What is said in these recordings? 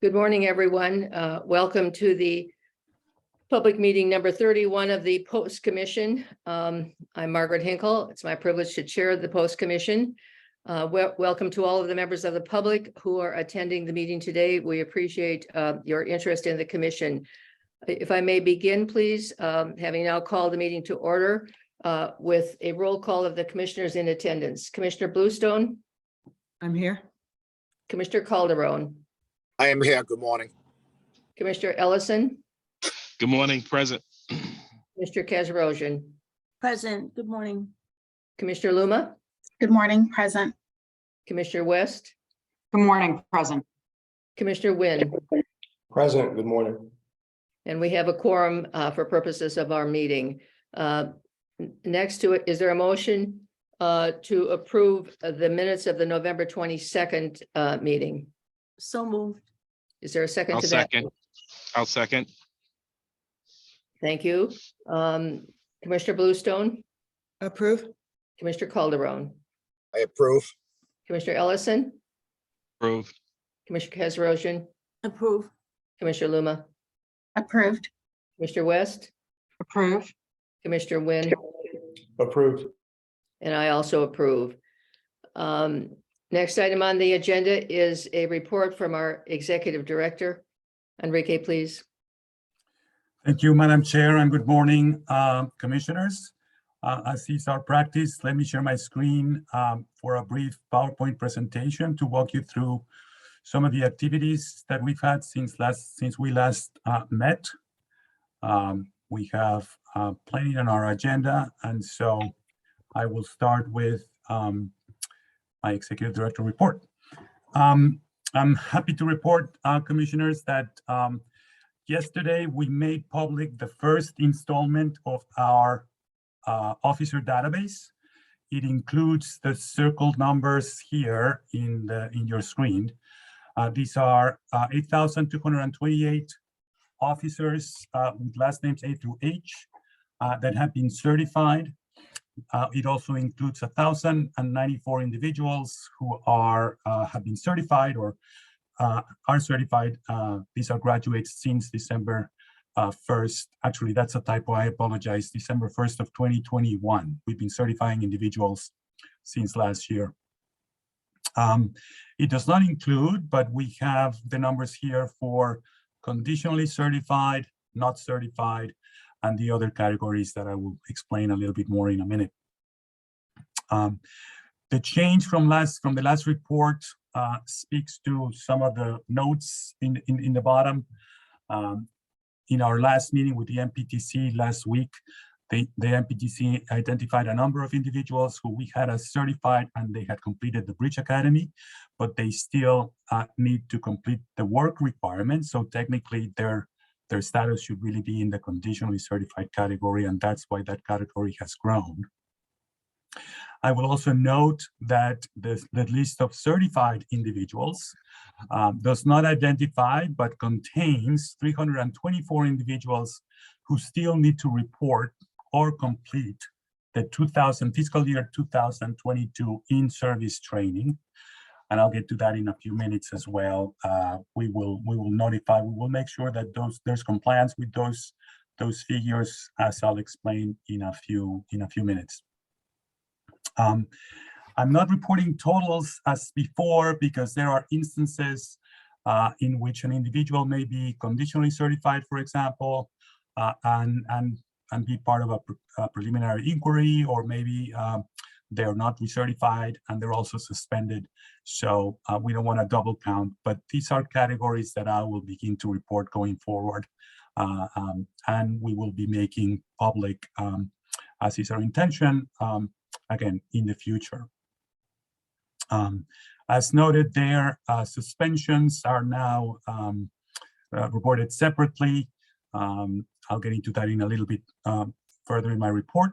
Good morning, everyone. Welcome to the public meeting number 31 of the Post Commission. I'm Margaret Hinkle. It's my privilege to chair the Post Commission. Welcome to all of the members of the public who are attending the meeting today. We appreciate your interest in the commission. If I may begin, please, having now called the meeting to order with a roll call of the commissioners in attendance. Commissioner Bluestone? I'm here. Commissioner Calderon? I am here. Good morning. Commissioner Ellison? Good morning, present. Mr. Kazarosian? Present. Good morning. Commissioner Luma? Good morning, present. Commissioner West? Good morning, present. Commissioner Wynn? Present, good morning. And we have a quorum for purposes of our meeting. Next to it, is there a motion to approve the minutes of the November 22nd meeting? So moved. Is there a second to that? I'll second. Thank you. Commissioner Bluestone? Approve. Commissioner Calderon? I approve. Commissioner Ellison? Approved. Commissioner Kazarosian? Approve. Commissioner Luma? Approved. Commissioner West? Approve. Commissioner Wynn? Approved. And I also approve. Next item on the agenda is a report from our executive director. Enrique, please. Thank you, Madam Chair, and good morning, commissioners. As is our practice, let me share my screen for a brief PowerPoint presentation to walk you through some of the activities that we've had since we last met. We have plenty on our agenda, and so I will start with my executive director report. I'm happy to report, commissioners, that yesterday we made public the first installment of our officer database. It includes the circled numbers here in your screen. These are 8,228 officers with last names A through H that have been certified. It also includes 1,094 individuals who have been certified or are certified. These are graduates since December 1st. Actually, that's a typo. I apologize. December 1st of 2021. We've been certifying individuals since last year. It does not include, but we have the numbers here for conditionally certified, not certified, and the other categories that I will explain a little bit more in a minute. The change from the last report speaks to some of the notes in the bottom. In our last meeting with the MPTC last week, the MPTC identified a number of individuals who we had as certified and they had completed the Bridge Academy, but they still need to complete the work requirements. So technically their status should really be in the conditionally certified category, and that's why that category has grown. I will also note that the list of certified individuals does not identify, but contains 324 individuals who still need to report or complete the fiscal year 2022 in-service training. And I'll get to that in a few minutes as well. We will make sure that there's compliance with those figures, as I'll explain in a few minutes. I'm not reporting totals as before because there are instances in which an individual may be conditionally certified, for example, and be part of a preliminary inquiry, or maybe they're not recertified and they're also suspended. So we don't want to double count, but these are categories that I will begin to report going forward. And we will be making public, as is our intention, again, in the future. As noted there, suspensions are now reported separately. I'll get into that in a little bit further in my report.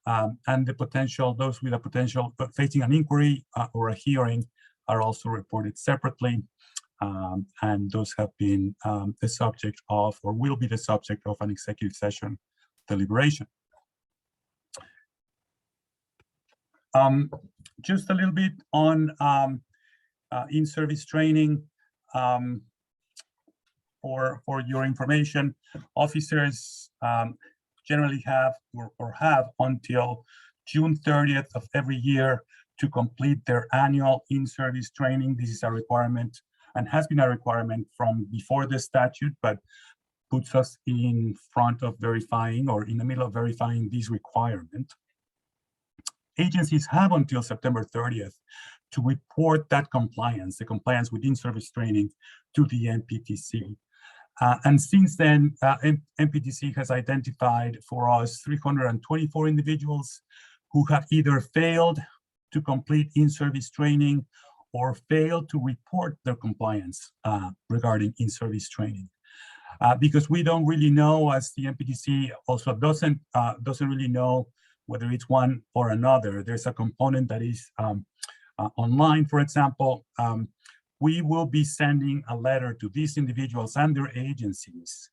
And those with a potential facing an inquiry or a hearing are also reported separately. And those have been the subject of, or will be the subject of, an executive session deliberation. Just a little bit on in-service training. for your information, officers generally have or have until June 30th of every year to complete their annual in-service training. This is a requirement and has been a requirement from before the statute, but puts us in front of verifying or in the middle of verifying this requirement. Agencies have until September 30th to report that compliance, the compliance with in-service training, to the NPTC. And since then, NPTC has identified for us 324 individuals who have either failed to complete in-service training or failed to report their compliance regarding in-service training. Because we don't really know, as the NPTC also doesn't really know whether it's one or another. There's a component that is online, for example. We will be sending a letter to these individuals and their agencies,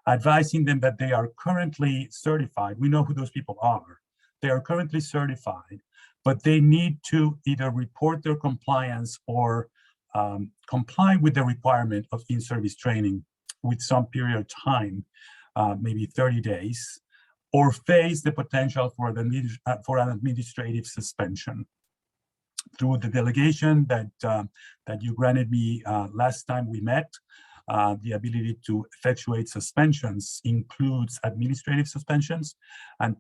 advising them that they are currently certified. We know who those people are. They are currently certified, but they need to either report their compliance or comply with the requirement of in-service training with some period of time, maybe 30 days, or face the potential for an administrative suspension. Through the delegation that you granted me last time we met, the ability to effectuate suspensions includes administrative suspensions, and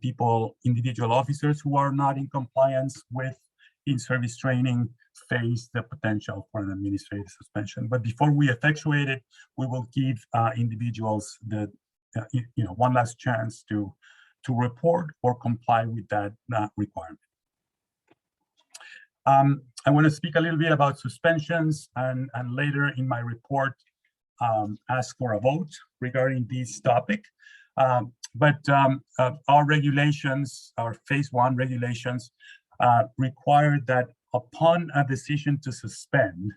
individual officers who are not in compliance with in-service training face the potential for an administrative suspension. But before we effectuate it, we will give individuals the one last chance to report or comply with that requirement. I want to speak a little bit about suspensions and later in my report ask for a vote regarding this topic. But our regulations, our phase 1 regulations, require that upon a decision to suspend,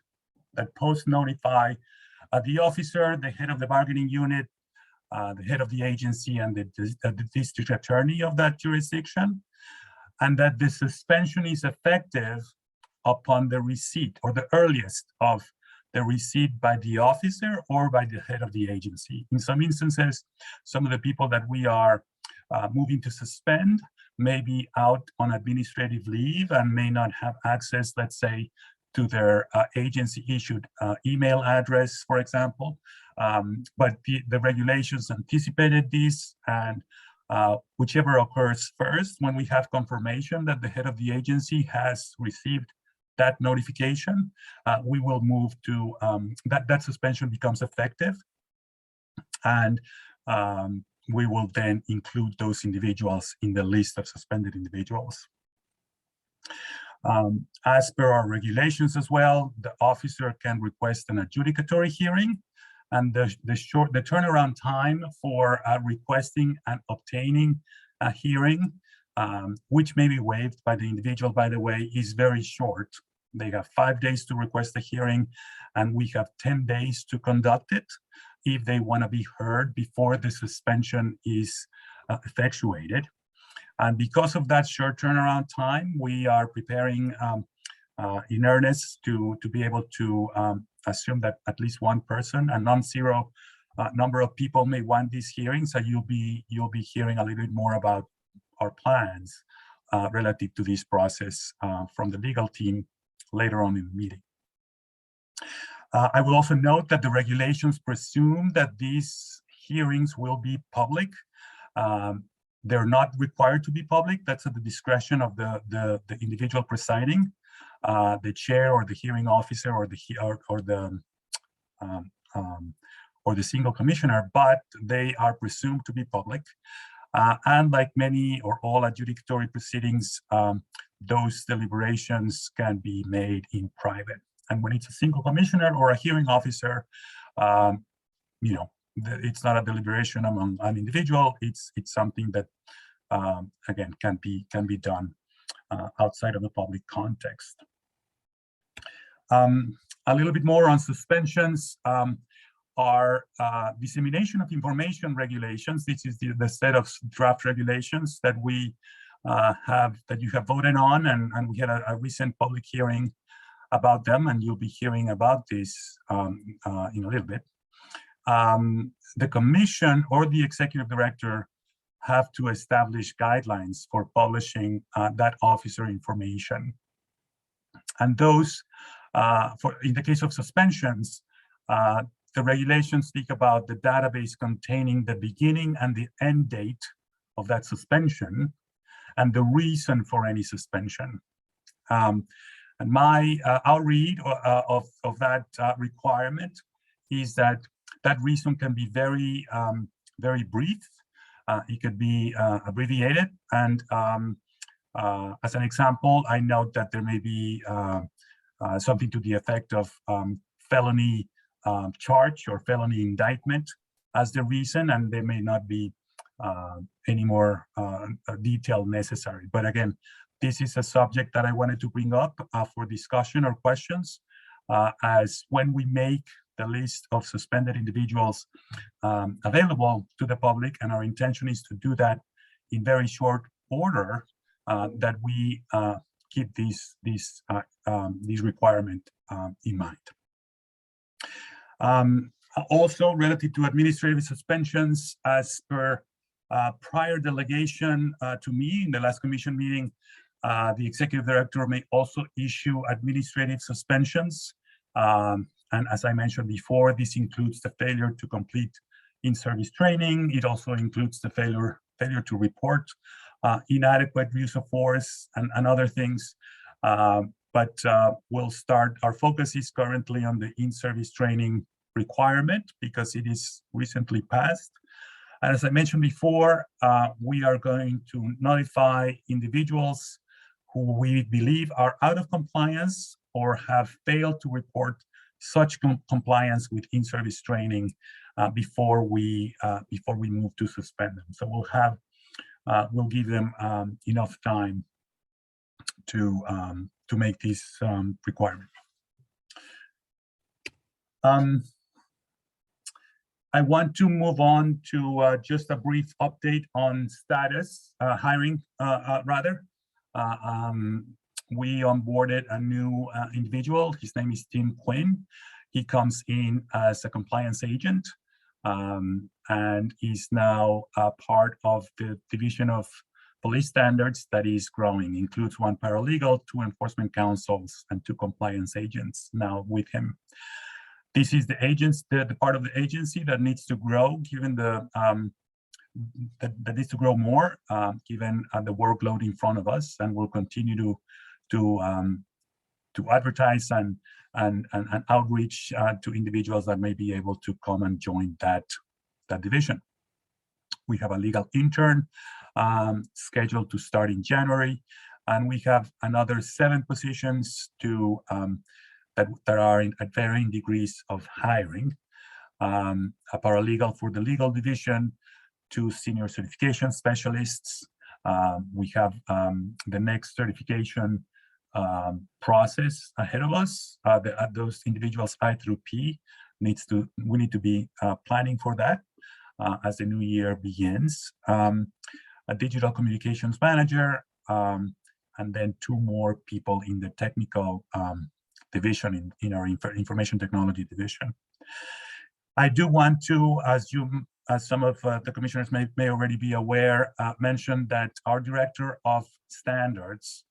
that post notify the officer, the head of the bargaining unit, the head of the agency, and the district attorney of that jurisdiction, and that the suspension is effective upon the receipt or the earliest of the receipt by the officer or by the head of the agency. In some instances, some of the people that we are moving to suspend may be out on administrative leave and may not have access, let's say, to their agency issued email address, for example. But the regulations anticipated this, and whichever occurs first, when we have confirmation that the head of the agency has received that notification, we will move to that suspension becomes effective, and we will then include those individuals in the list of suspended individuals. As per our regulations as well, the officer can request an adjudicatory hearing, and the turnaround time for requesting and obtaining a hearing, which may be waived by the individual, by the way, is very short. They have 5 days to request a hearing, and we have 10 days to conduct it if they want to be heard before the suspension is effectuated. And because of that short turnaround time, we are preparing in earnest to be able to assume that at least one person, a non-zero number of people, may want this hearing. So you'll be hearing a little bit more about our plans relative to this process from the legal team later on in the meeting. I will also note that the regulations presume that these hearings will be public. They're not required to be public. That's at the discretion of the individual presiding, the chair or the hearing officer or the single commissioner, but they are presumed to be public. And like many or all adjudicatory proceedings, those deliberations can be made in private. And when it's a single commissioner or a hearing officer, it's not a deliberation among an individual. It's something that, again, can be done outside of the public context. A little bit more on suspensions. Our dissemination of information regulations. This is the set of draft regulations that we that you have voted on, and we had a recent public hearing about them, and you'll be hearing about this in a little bit. the commission or the executive director have to establish guidelines for publishing that officer information. And those, in the case of suspensions, the regulations speak about the database containing the beginning and the end date of that suspension and the reason for any suspension. And our read of that requirement is that that reason can be very, very brief. It could be abbreviated. And as an example, I note that there may be something to the effect of felony charge or felony indictment as the reason, and there may not be any more detail necessary. But again, this is a subject that I wanted to bring up for discussion or questions, as when we make the list of suspended individuals available to the public, and our intention is to do that in very short order, that we keep these requirement in mind. Also, relative to administrative suspensions, as per prior delegation to me in the last commission meeting, the executive director may also issue administrative suspensions. And as I mentioned before, this includes the failure to complete in-service training. It also includes the failure to report inadequate use of force and other things. But we'll start, our focus is currently on the in-service training requirement because it is recently passed. And as I mentioned before, we are going to notify individuals who we believe are out of compliance or have failed to report such compliance with in-service training before we move to suspend them. So we'll give them enough time to make this requirement. I want to move on to just a brief update on status, hiring rather. We onboarded a new individual. His name is Tim Quinn. He comes in as a compliance agent and is now part of the Division of Police Standards that is growing. Includes 1 paralegal, 2 enforcement counsels, and 2 compliance agents now with him. This is the part of the agency that needs to grow, given that needs to grow more, given the workload in front of us, and we'll continue to advertise and outreach to individuals that may be able to come and join that division. We have a legal intern scheduled to start in January, and we have another 7 positions that are at varying degrees of hiring. A paralegal for the legal division, 2 senior certification specialists. We have the next certification process ahead of us. Those individuals I through P we need to be planning for that as the new year begins. A digital communications manager, and then 2 more people in the technical division in our information technology division. I do want to, as some of the commissioners may already be aware, mention that our director of standards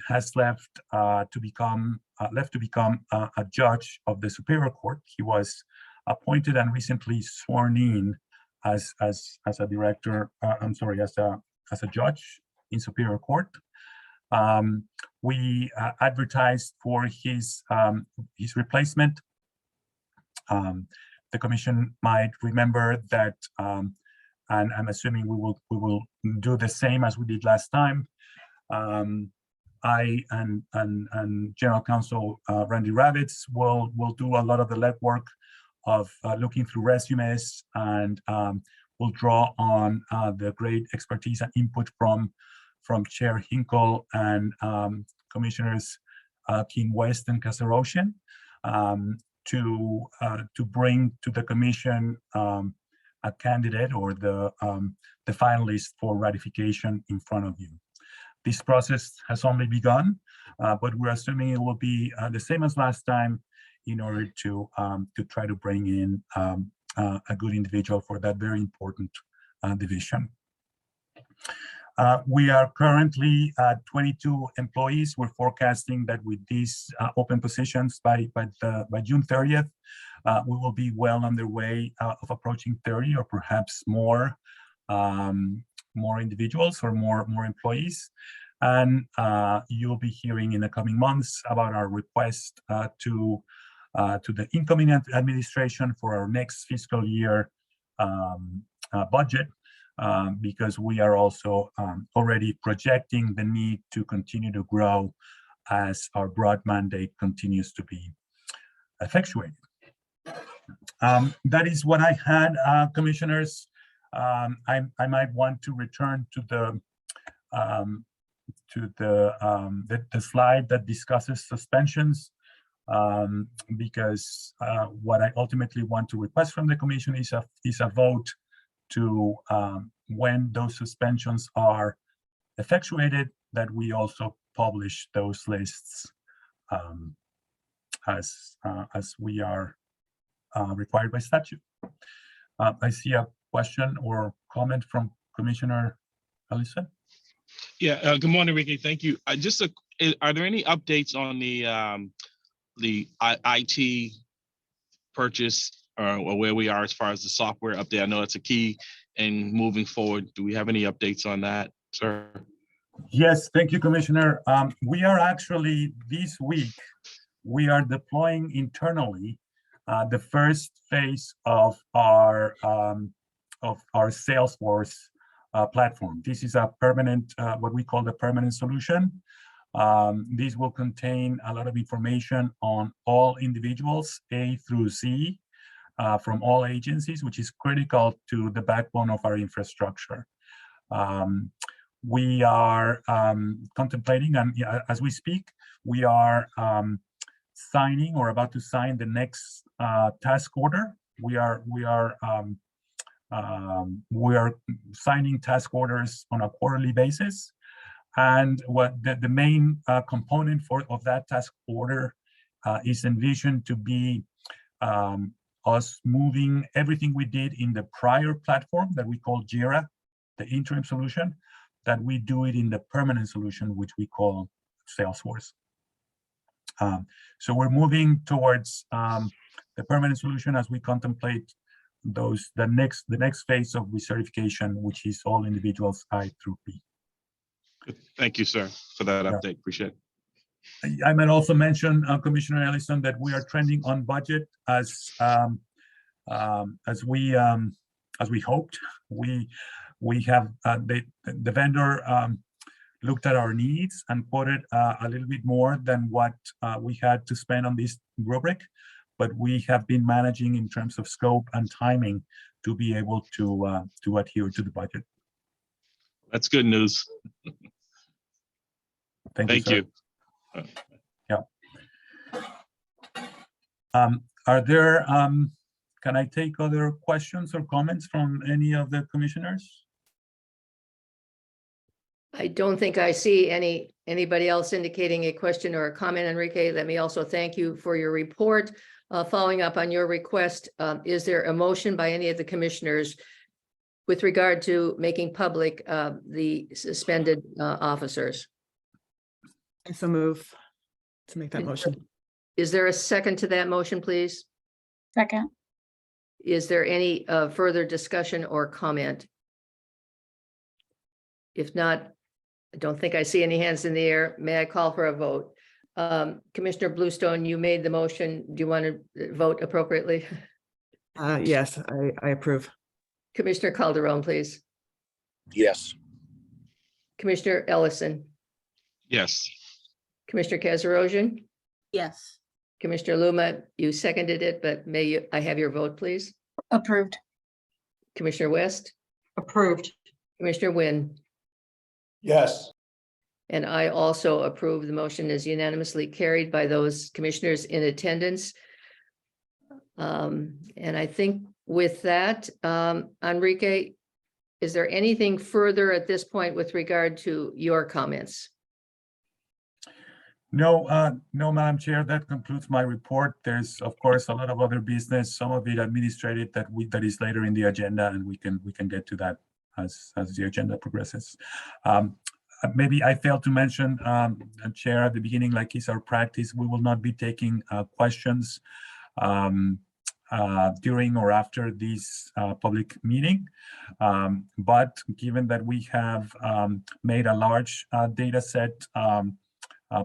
has left to become a judge of the Superior Court. He was appointed and recently sworn in as a director. As a judge in Superior Court. We advertised for his replacement. The commission might remember that, and I'm assuming we will do the same as we did last time. I and General Counsel Randy Ravitz will do a lot of the legwork of looking through resumes, and we'll draw on the great expertise and input from Chair Hinkle and Commissioners King West and Casarosian to bring to the commission a candidate or the finalist for ratification in front of you. This process has only begun, but we're assuming it will be the same as last time in order to try to bring in a good individual for that very important division. We are currently at 22 employees. We're forecasting that with these open positions by June 30th, we will be well underway of approaching 30 or perhaps more individuals or more employees. And you'll be hearing in the coming months about our request to the incoming administration for our next fiscal year budget, because we are also already projecting the need to continue to grow as our broad mandate continues to be effectuated. That is what I had, commissioners. I might want to return to the slide that discusses suspensions, because what I ultimately want to request from the commission is a vote to when those suspensions are effectuated, that we also publish those lists as we are required by statute. I see a question or comment from Commissioner Ellison. Yeah, good morning, Enrique. Thank you. Are there any updates on the IT purchase or where we are as far as the software update? I know it's a key in moving forward. Do we have any updates on that, sir? Yes, thank you, Commissioner. We are actually, this week, we are deploying internally the first phase of our Salesforce platform. This is a permanent, what we call the permanent solution. These will contain a lot of information on all individuals, A through Z, from all agencies, which is critical to the backbone of our infrastructure. We are contemplating, and as we speak, we are signing or about to sign the next task order. We are signing task orders on a quarterly basis, and what the main component of that task order is envisioned to be us moving everything we did in the prior platform that we call JIRA, the interim solution, that we do it in the permanent solution, which we call Salesforce. So we're moving towards the permanent solution as we contemplate the next phase of recertification, which is all individuals I through P. Thank you, sir, for that update. Appreciate it. I might also mention, Commissioner Ellison, that we are trending on budget as we hoped. We have the vendor looked at our needs and quoted a little bit more than what we had to spend on this rubric, but we have been managing in terms of scope and timing to be able to adhere to the budget. That's good news. Thank you. Yeah. Are there, can I take other questions or comments from any of the commissioners? I don't think I see anybody else indicating a question or a comment, Enrique. Let me also thank you for your report. Following up on your request, is there a motion by any of the commissioners with regard to making public the suspended officers? I so move to make that motion. Is there a second to that motion, please? Second. Is there any further discussion or comment? If not, I don't think I see any hands in the air. May I call for a vote? Commissioner Bluestone, you made the motion. Do you want to vote appropriately? Yes, I approve. Commissioner Calderon, please. Yes. Commissioner Ellison, Yes. Commissioner Kazarosian, Yes. Commissioner Luma, you seconded it, but I have your vote, please? Approved. Commissioner West, Approved. Commissioner Wynn, Yes. and I also approve. The motion is unanimously carried by those commissioners in attendance. And I think with that, Enrique, is there anything further at this point with regard to your comments? No, Madam Chair, that concludes my report. There's, of course, a lot of other business, some of it administrative that is later in the agenda, and we can get to that as the agenda progresses. Maybe I failed to mention, Chair, at the beginning, like is our practice, we will not be taking questions during or after this public meeting. But given that we have made a large data set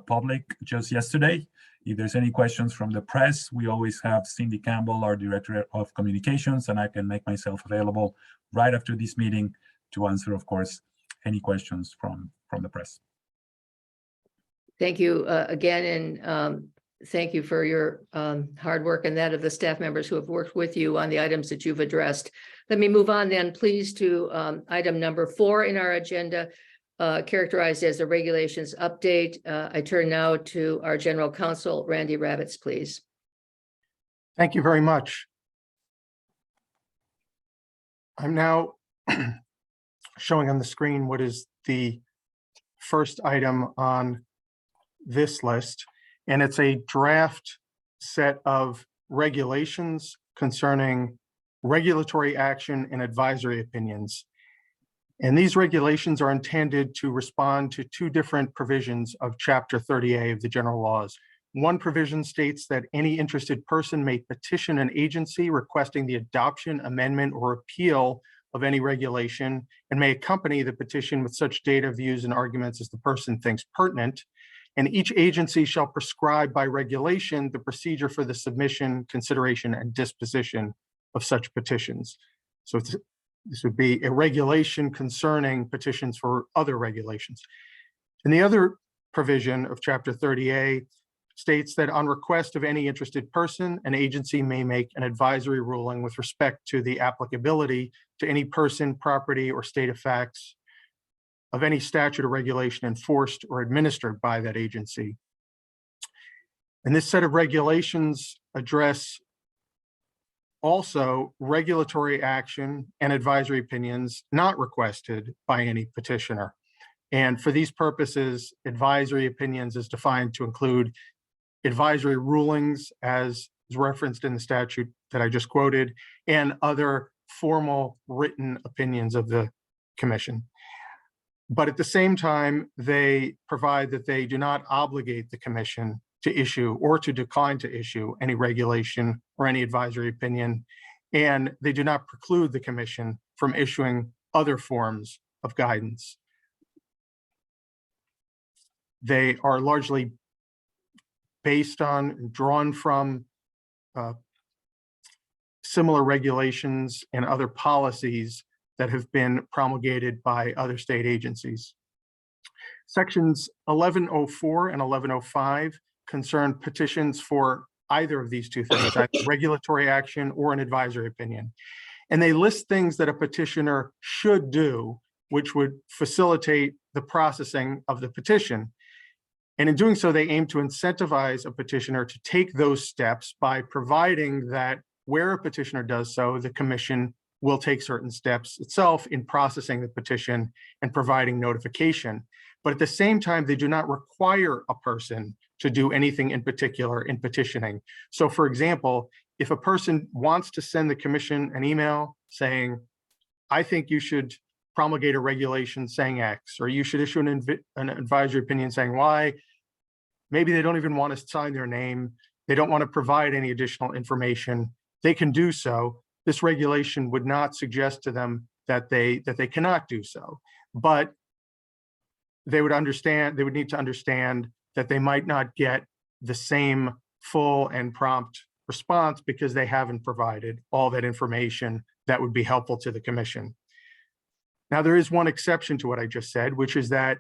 public just yesterday, if there's any questions from the press, we always have Cindy Campbell, our Director of Communications, and I can make myself available right after this meeting to answer, of course, any questions from the press. Thank you again, and thank you for your hard work and that of the staff members who have worked with you on the items that you've addressed. Let me move on then, please, to item number 4 in our agenda, characterized as a regulations update. I turn now to our General Counsel, Randy Ravitz, please. Thank you very much. I'm now showing on the screen what is the first item on this list, and it's a draft set of regulations concerning regulatory action and advisory opinions. And these regulations are intended to respond to 2 different provisions of Chapter 30A of the general laws. One provision states that any interested person may petition an agency requesting the adoption, amendment, or repeal of any regulation, and may accompany the petition with such data, views, and arguments as the person thinks pertinent. And each agency shall prescribe by regulation the procedure for the submission, consideration, and disposition of such petitions. So this would be a regulation concerning petitions for other regulations. And the other provision of Chapter 30A states that on request of any interested person, an agency may make an advisory ruling with respect to the applicability to any person, property, or state of facts of any statute or regulation enforced or administered by that agency. And this set of regulations address also regulatory action and advisory opinions not requested by any petitioner. And for these purposes, advisory opinions is defined to include advisory rulings as is referenced in the statute that I just quoted, and other formal written opinions of the commission. But at the same time, they provide that they do not obligate the commission to issue or to decline to issue any regulation or any advisory opinion, and they do not preclude the commission from issuing other forms of guidance. They are largely based on, drawn from similar regulations and other policies that have been promulgated by other state agencies. Sections 1104 and 1105 concern petitions for either of these 2 things, either regulatory action or an advisory opinion. And they list things that a petitioner should do, which would facilitate the processing of the petition. And in doing so, they aim to incentivize a petitioner to take those steps by providing that where a petitioner does so, the commission will take certain steps itself in processing the petition and providing notification. But at the same time, they do not require a person to do anything in particular in petitioning. So for example, if a person wants to send the commission an email saying, I think you should promulgate a regulation saying X, or you should issue an advisory opinion saying Y, maybe they don't even want to sign their name, they don't want to provide any additional information, they can do so. This regulation would not suggest to them that they cannot do so, but they would need to understand that they might not get the same full and prompt response because they haven't provided all that information that would be helpful to the commission. Now, there is one exception to what I just said, which is that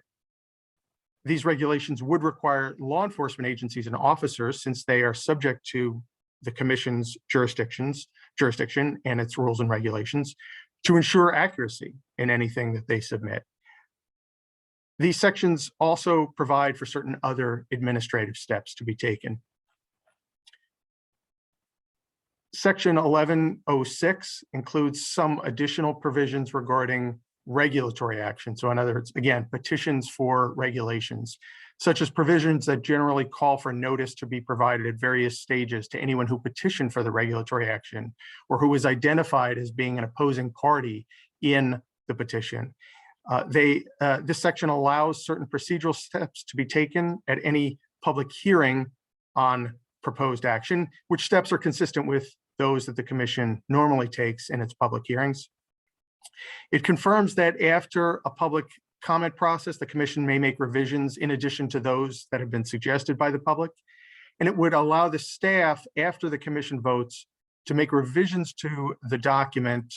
these regulations would require law enforcement agencies and officers, since they are subject to the commission's jurisdiction and its rules and regulations, to ensure accuracy in anything that they submit. These sections also provide for certain other administrative steps to be taken. Section 1106 includes some additional provisions regarding regulatory action. So in other words, again, petitions for regulations, such as provisions that generally call for notice to be provided at various stages to anyone who petitioned for the regulatory action or who was identified as being an opposing party in the petition. This section allows certain procedural steps to be taken at any public hearing on proposed action, which steps are consistent with those that the commission normally takes in its public hearings. It confirms that after a public comment process, the commission may make revisions in addition to those that have been suggested by the public. And it would allow the staff, after the commission votes, to make revisions to the document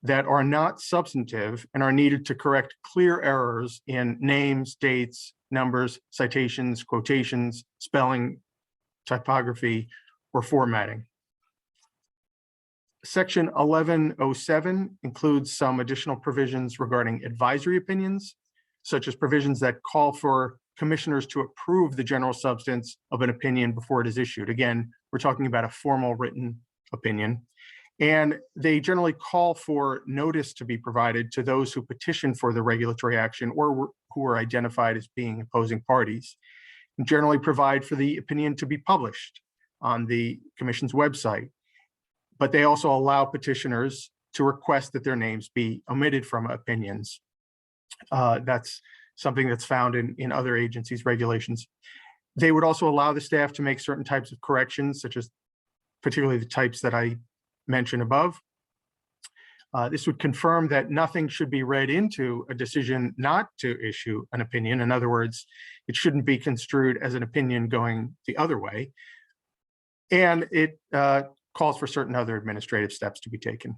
that are not substantive and are needed to correct clear errors in names, dates, numbers, citations, quotations, spelling, typography, or formatting. Section 1107 includes some additional provisions regarding advisory opinions, such as provisions that call for commissioners to approve the general substance of an opinion before it is issued. Again, we're talking about a formal written opinion. And they generally call for notice to be provided to those who petition for the regulatory action or who are identified as being opposing parties, and generally provide for the opinion to be published on the commission's website. But they also allow petitioners to request that their names be omitted from opinions. That's something that's found in other agencies' regulations. They would also allow the staff to make certain types of corrections, such as particularly the types that I mentioned above. This would confirm that nothing should be read into a decision not to issue an opinion. In other words, it shouldn't be construed as an opinion going the other way. And it calls for certain other administrative steps to be taken.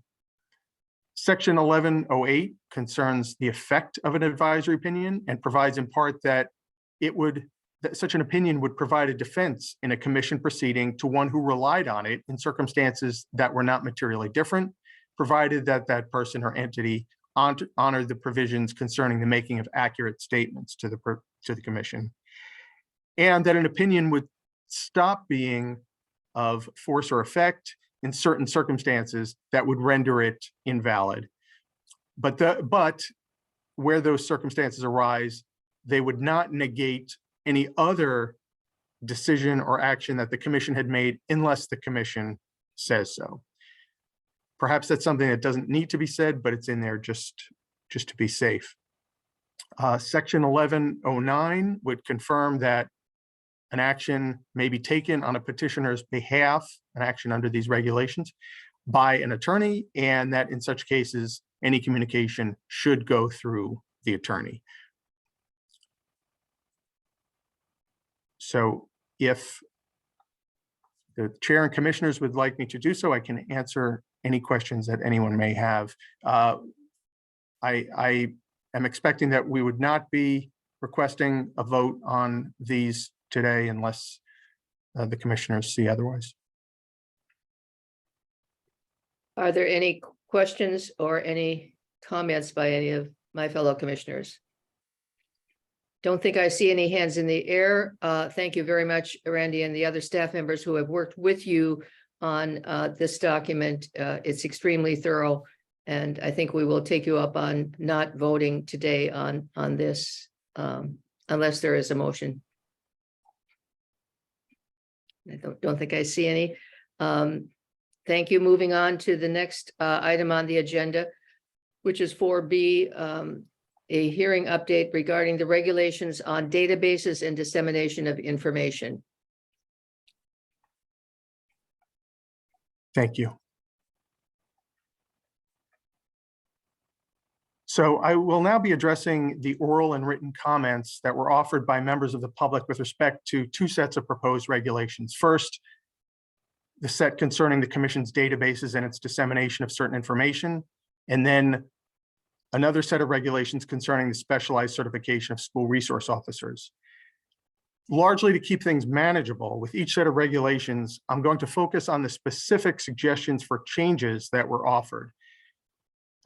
Section 1108 concerns the effect of an advisory opinion and provides in part that such an opinion would provide a defense in a commission proceeding to one who relied on it in circumstances that were not materially different, provided that that person or entity honored the provisions concerning the making of accurate statements to the commission, and that an opinion would stop being of force or effect in certain circumstances that would render it invalid. But where those circumstances arise, they would not negate any other decision or action that the commission had made unless the commission says so. Perhaps that's something that doesn't need to be said, but it's in there just to be safe. Section 1109 would confirm that an action may be taken on a petitioner's behalf, an action under these regulations, by an attorney, and that in such cases, any communication should go through the attorney. So if the chair and commissioners would like me to do so, I can answer any questions that anyone may have. I am expecting that we would not be requesting a vote on these today unless the commissioners see otherwise. Are there any questions or any comments by any of my fellow commissioners? Don't think I see any hands in the air. Thank you very much, Randy, and the other staff members who have worked with you on this document. It's extremely thorough, and I think we will take you up on not voting today on this unless there is a motion. I don't think I see any. Thank you. Moving on to the next item on the agenda, which is 4B, a hearing update regarding the regulations on databases and dissemination of information. Thank you. So I will now be addressing the oral and written comments that were offered by members of the public with respect to two sets of proposed regulations. First, the set concerning the commission's databases and its dissemination of certain information, and then another set of regulations concerning the specialized certification of school resource officers. Largely to keep things manageable with each set of regulations, I'm going to focus on the specific suggestions for changes that were offered.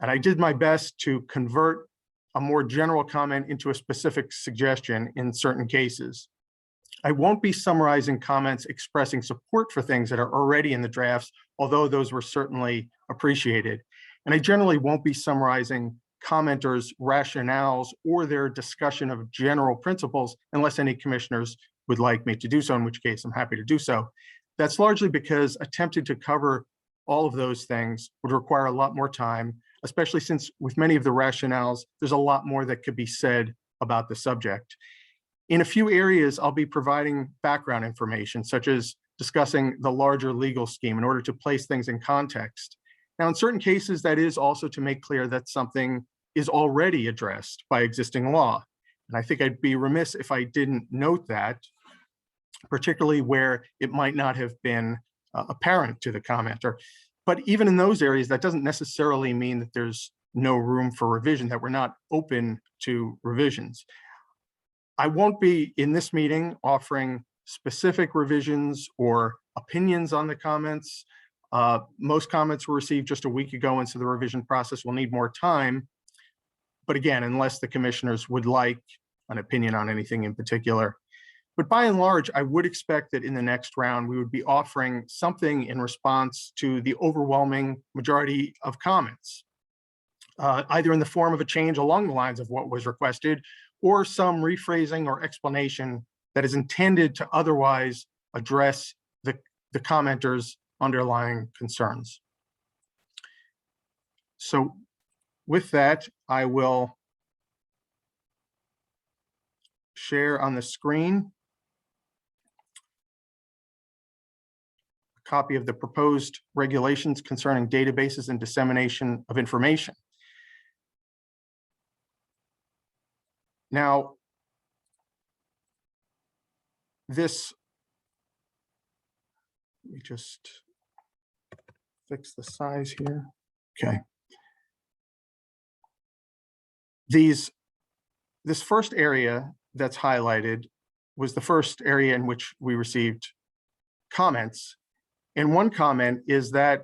And I did my best to convert a more general comment into a specific suggestion in certain cases. I won't be summarizing comments expressing support for things that are already in the drafts, although those were certainly appreciated. And I generally won't be summarizing commenters' rationales or their discussion of general principles unless any commissioners would like me to do so, in which case I'm happy to do so. That's largely because attempting to cover all of those things would require a lot more time, especially since with many of the rationales, there's a lot more that could be said about the subject. In a few areas, I'll be providing background information, such as discussing the larger legal scheme in order to place things in context. Now, in certain cases, that is also to make clear that something is already addressed by existing law. And I think I'd be remiss if I didn't note that, particularly where it might not have been apparent to the commenter. But even in those areas, that doesn't necessarily mean that there's no room for revision, that we're not open to revisions. I won't be in this meeting offering specific revisions or opinions on the comments. Most comments were received just a week ago, and so the revision process will need more time. But again, unless the commissioners would like an opinion on anything in particular. But by and large, I would expect that in the next round, we would be offering something in response to the overwhelming majority of comments, either in the form of a change along the lines of what was requested, or some rephrasing or explanation that is intended to otherwise address the commenters' underlying concerns. So with that, I will share on the screen a copy of the proposed regulations concerning databases and dissemination of information. Now, let me just fix the size here. Okay. This first area that's highlighted was the first area in which we received comments. And one comment is that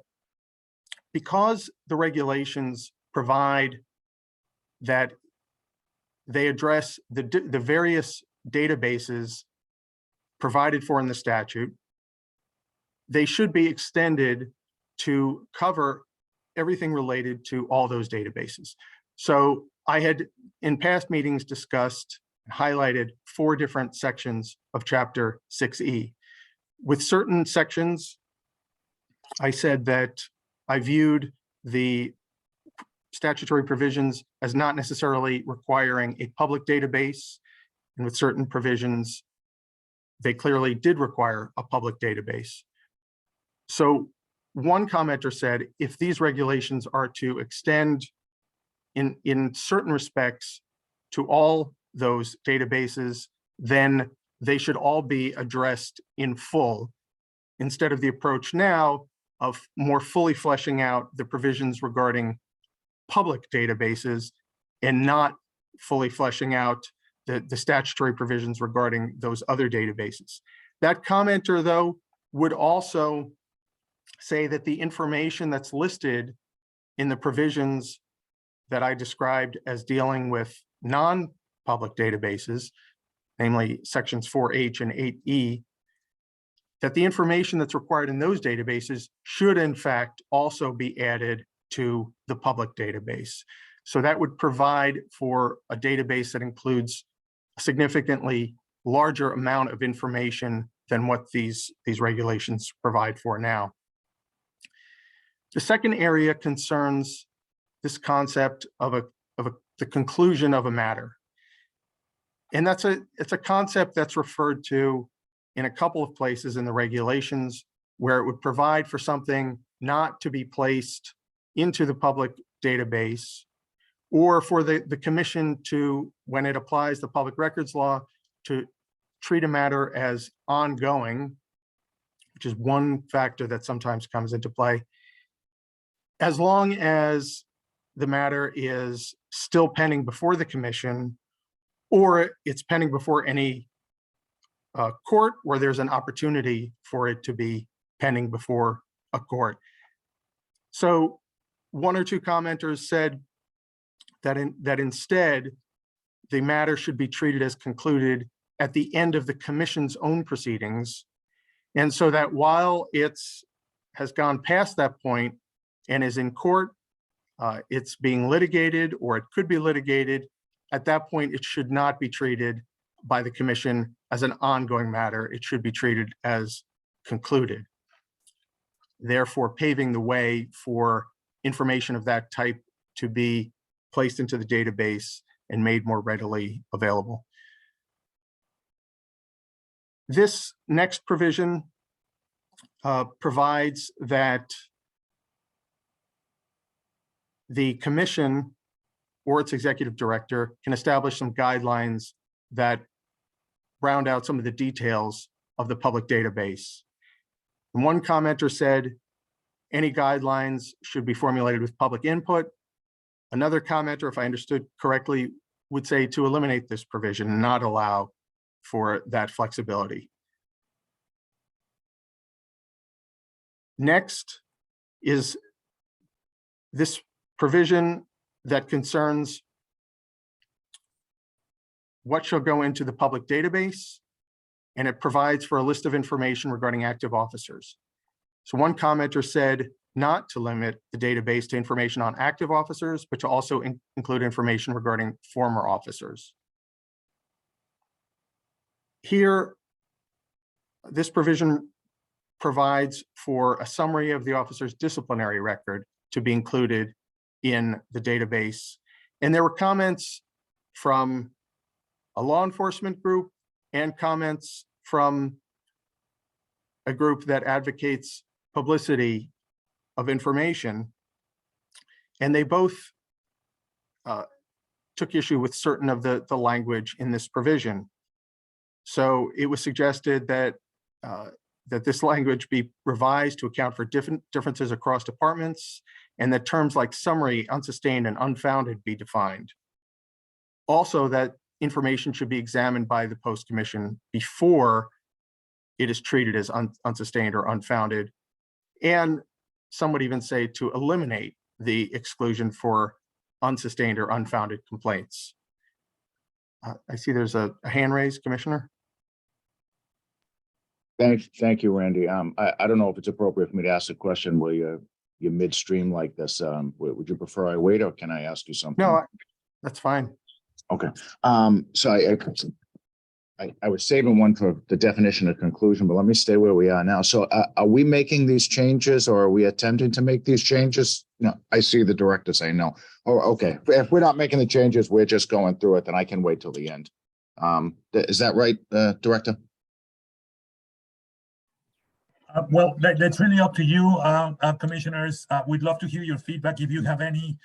because the regulations provide that they address the various databases provided for in the statute, they should be extended to cover everything related to all those databases. So I had in past meetings discussed and highlighted 4 different sections of Chapter 6E. With certain sections, I said that I viewed the statutory provisions as not necessarily requiring a public database, and with certain provisions, they clearly did require a public database. So one commenter said, if these regulations are to extend in certain respects to all those databases, then they should all be addressed in full, instead of the approach now of more fully fleshing out the provisions regarding public databases and not fully fleshing out the statutory provisions regarding those other databases. That commenter, though, would also say that the information that's listed in the provisions that I described as dealing with non-public databases, namely sections 4H and 8E, that the information that's required in those databases should in fact also be added to the public database. So that would provide for a database that includes a significantly larger amount of information than what these regulations provide for now. The second area concerns this concept of the conclusion of a matter. And it's a concept that's referred to in a couple of places in the regulations, where it would provide for something not to be placed into the public database, or for the commission to, when it applies the public records law, to treat a matter as ongoing, which is one factor that sometimes comes into play, as long as the matter is still pending before the commission, or it's pending before any court where there's an opportunity for it to be pending before a court. So one or two commenters said that instead the matter should be treated as concluded at the end of the commission's own proceedings. And so that while has gone past that point and is in court, it's being litigated or it could be litigated, at that point, it should not be treated by the commission as an ongoing matter. It should be treated as concluded, therefore paving the way for information of that type to be placed into the database and made more readily available. This next provision provides that the commission or its executive director can establish some guidelines that round out some of the details of the public database. And one commenter said, any guidelines should be formulated with public input. Another commenter, if I understood correctly, would say to eliminate this provision and not allow for that flexibility. Next is this provision that concerns what shall go into the public database, and it provides for a list of information regarding active officers. So one commenter said not to limit the database to information on active officers, but to also include information regarding former officers. Here, this provision provides for a summary of the officer's disciplinary record to be included in the database. And there were comments from a law enforcement group and comments from a group that advocates publicity of information. And they both took issue with certain of the language in this provision. So it was suggested that that this language be revised to account for differences across departments, and that terms like summary, unsustained, and unfounded be defined. Also, that information should be examined by the Post Commission before it is treated as unsustained or unfounded. And some would even say to eliminate the exclusion for unsustained or unfounded complaints. I see there's a hand raised, Commissioner. Thank you, Randy. I don't know if it's appropriate for me to ask a question where you're midstream like this. Would you prefer I wait, or can I ask you something? No, that's fine. Okay. So I was saving one for the definition of conclusion, but let me stay where we are now. So are we making these changes, or are we attempting to make these changes? No, I see the director saying no. Oh, okay. If we're not making the changes, we're just going through it, then I can wait till the end. Is that right, Director? Well, that's really up to you, commissioners. We'd love to hear your feedback if you have any.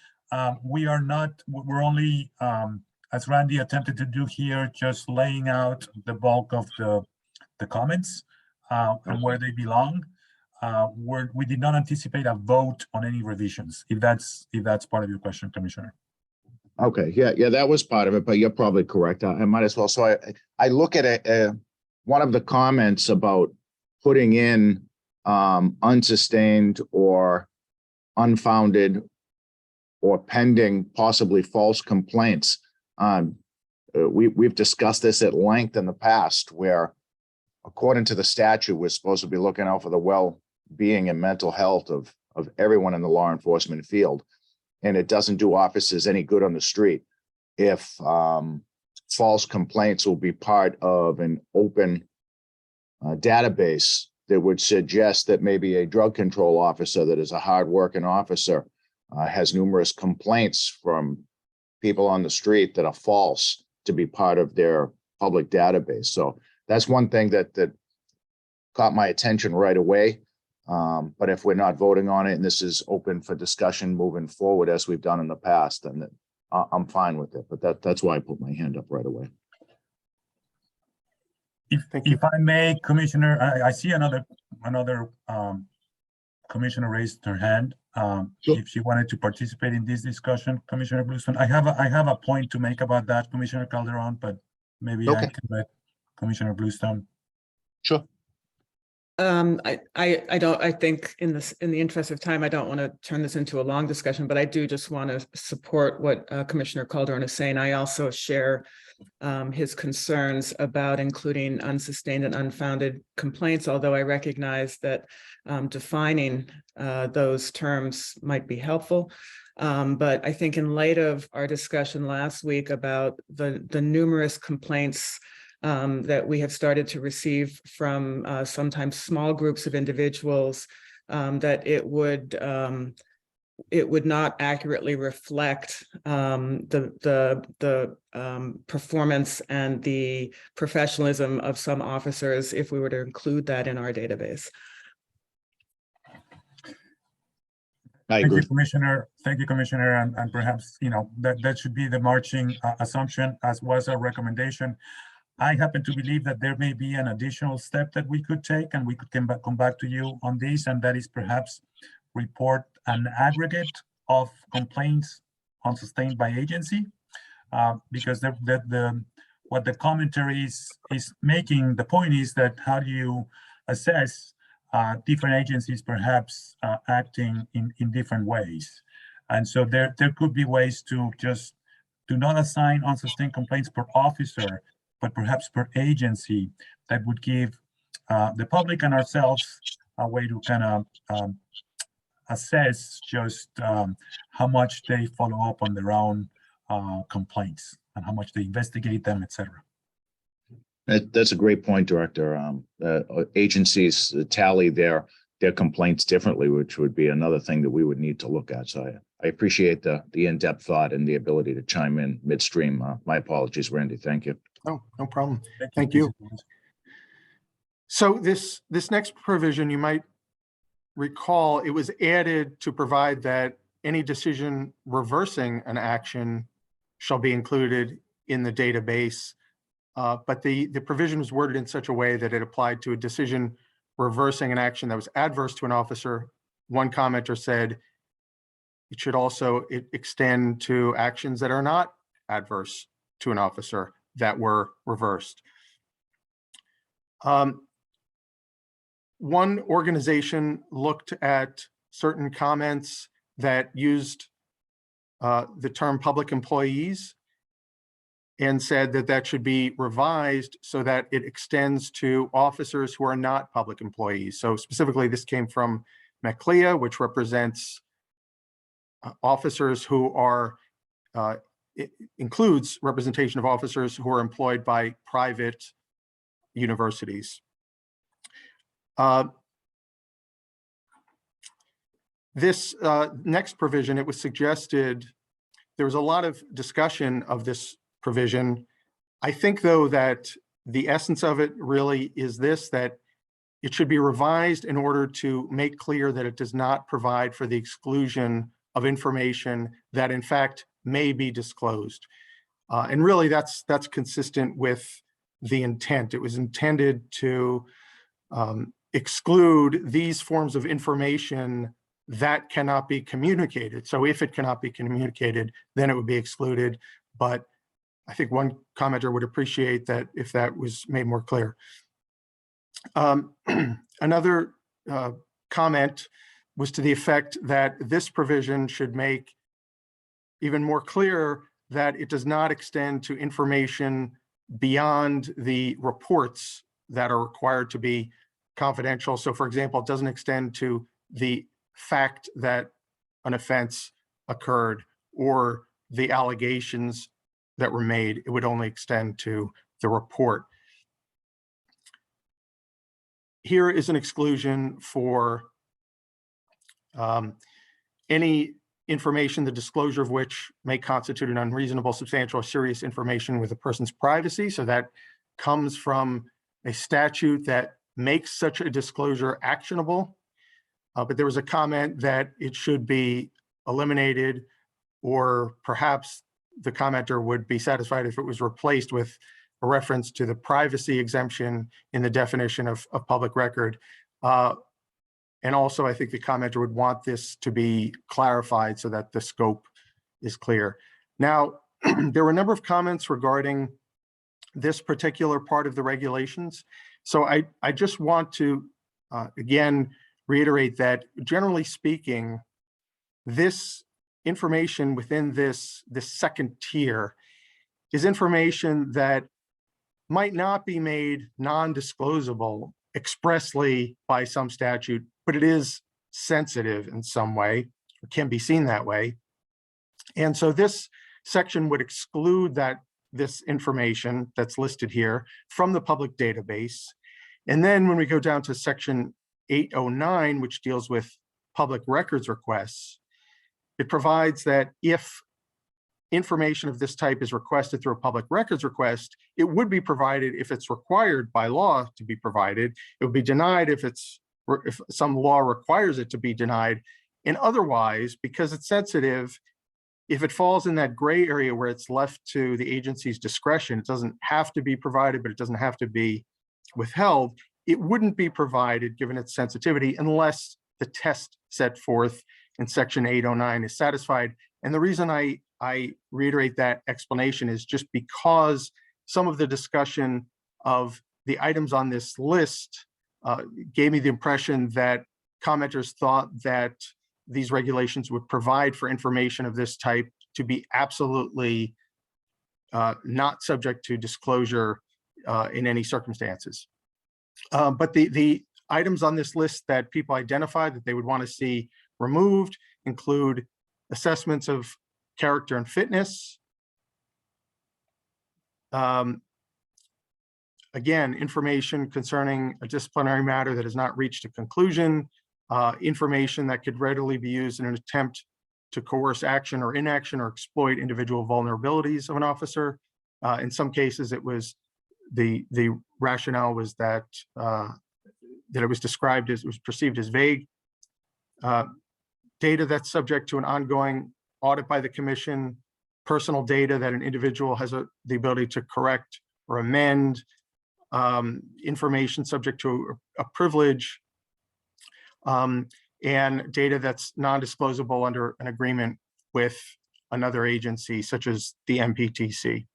We're only, as Randy attempted to do here, just laying out the bulk of the comments and where they belong. We did not anticipate a vote on any revisions, if that's part of your question, Commissioner. Okay, yeah, that was part of it, but you're probably correct. I might as well. So I look at one of the comments about putting in unsustained or unfounded or pending possibly false complaints. We've discussed this at length in the past, where according to the statute, we're supposed to be looking out for the well-being and mental health of everyone in the law enforcement field. And it doesn't do officers any good on the street if false complaints will be part of an open database that would suggest that maybe a drug control officer that is a hard-working officer has numerous complaints from people on the street that are false to be part of their public database. So that's one thing that caught my attention right away. But if we're not voting on it and this is open for discussion moving forward, as we've done in the past, then I'm fine with it. But that's why I put my hand up right away. If I may, Commissioner, I see another commissioner raised her hand. Sure. If she wanted to participate in this discussion, Commissioner Bluestone, I have a point to make about that, Commissioner Calderon, but maybe Okay. I can let Commissioner Bluestone. Sure. I think in the interest of time, I don't want to turn this into a long discussion, but I do just want to support what Commissioner Calderon is saying. I also share his concerns about including unsustained and unfounded complaints, although I recognize that defining those terms might be helpful. But I think in light of our discussion last week about the numerous complaints that we have started to receive from sometimes small groups of individuals, that it would not accurately reflect the performance and the professionalism of some officers if we were to include that in our database. I Thank you, agree. Commissioner. Thank you, Commissioner. And perhaps, that should be the marching assumption, as was our recommendation. I happen to believe that there may be an additional step that we could take, and we could come back to you on this, and that is perhaps report an aggregate of complaints unsustained by agency, because what the commentary is making, the point is that how do you assess different agencies perhaps acting in different ways? And so there could be ways to just do not assign unsustained complaints per officer, but perhaps per agency, that would give the public and ourselves a way to kind of assess just how much they follow up on their own complaints and how much they investigate them, etc. That's a great point, Director. Agencies tally their complaints differently, which would be another thing that we would need to look at. So I appreciate the in-depth thought and the ability to chime in midstream. My apologies, Randy. Thank you. Oh, no problem. Thank you. So this next provision, you might recall, it was added to provide that any decision reversing an action shall be included in the database. But the provision was worded in such a way that it applied to a decision reversing an action that was adverse to an officer. One commenter said it should also extend to actions that are not adverse to an officer that were reversed. One organization looked at certain comments that used the term public employees and said that that should be revised so that it extends to officers who are not public employees. So specifically, this came from MECLEA, which represents officers who are, it includes representation of officers who are employed by private universities. This next provision, it was suggested, there was a lot of discussion of this provision. I think, though, that the essence of it really is this, that it should be revised in order to make clear that it does not provide for the exclusion of information that in fact may be disclosed. And really that's consistent with the intent. It was intended to exclude these forms of information that cannot be communicated. So if it cannot be communicated, then it would be excluded. But I think one commenter would appreciate that if that was made more clear. Another comment was to the effect that this provision should make even more clear that it does not extend to information beyond the reports that are required to be confidential. So for example, it doesn't extend to the fact that an offense occurred or the allegations that were made. It would only extend to the report. Here is an exclusion for any information, the disclosure of which may constitute an unreasonable, substantial, or serious information with a person's privacy. So that comes from a statute that makes such a disclosure actionable. But there was a comment that it should be eliminated, or perhaps the commenter would be satisfied if it was replaced with a reference to the privacy exemption in the definition of public record. And also, I think the commenter would want this to be clarified so that the scope is clear. Now, there were a number of comments regarding this particular part of the regulations. So I just want to, again, reiterate that generally speaking, this information within this second tier is information that might not be made non-disclosable expressly by some statute, but it is sensitive in some way, or can be seen that way. And so this section would exclude this information that's listed here from the public database. And then when we go down to section 809, which deals with public records requests, it provides that if information of this type is requested through a public records request, it would be provided if it's required by law to be provided. It would be denied if some law requires it to be denied. And otherwise, because it's sensitive, if it falls in that gray area where it's left to the agency's discretion, it doesn't have to be provided, but it doesn't have to be withheld, it wouldn't be provided given its sensitivity unless the test set forth in section 809 is satisfied. And the reason I reiterate that explanation is just because some of the discussion of the items on this list gave me the impression that commenters thought that these regulations would provide for information of this type to be absolutely not subject to disclosure in any circumstances. But the items on this list that people identified that they would want to see removed include assessments of character and fitness. Again, information concerning a disciplinary matter that has not reached a conclusion, information that could readily be used in an attempt to coerce action or inaction or exploit individual vulnerabilities of an officer. In some cases, it was the rationale was that it was described as, it was perceived as vague. Data that's subject to an ongoing audit by the commission, personal data that an individual has the ability to correct or amend, information subject to a privilege, and data that's non-disclosable under an agreement with another agency, such as the MPTC.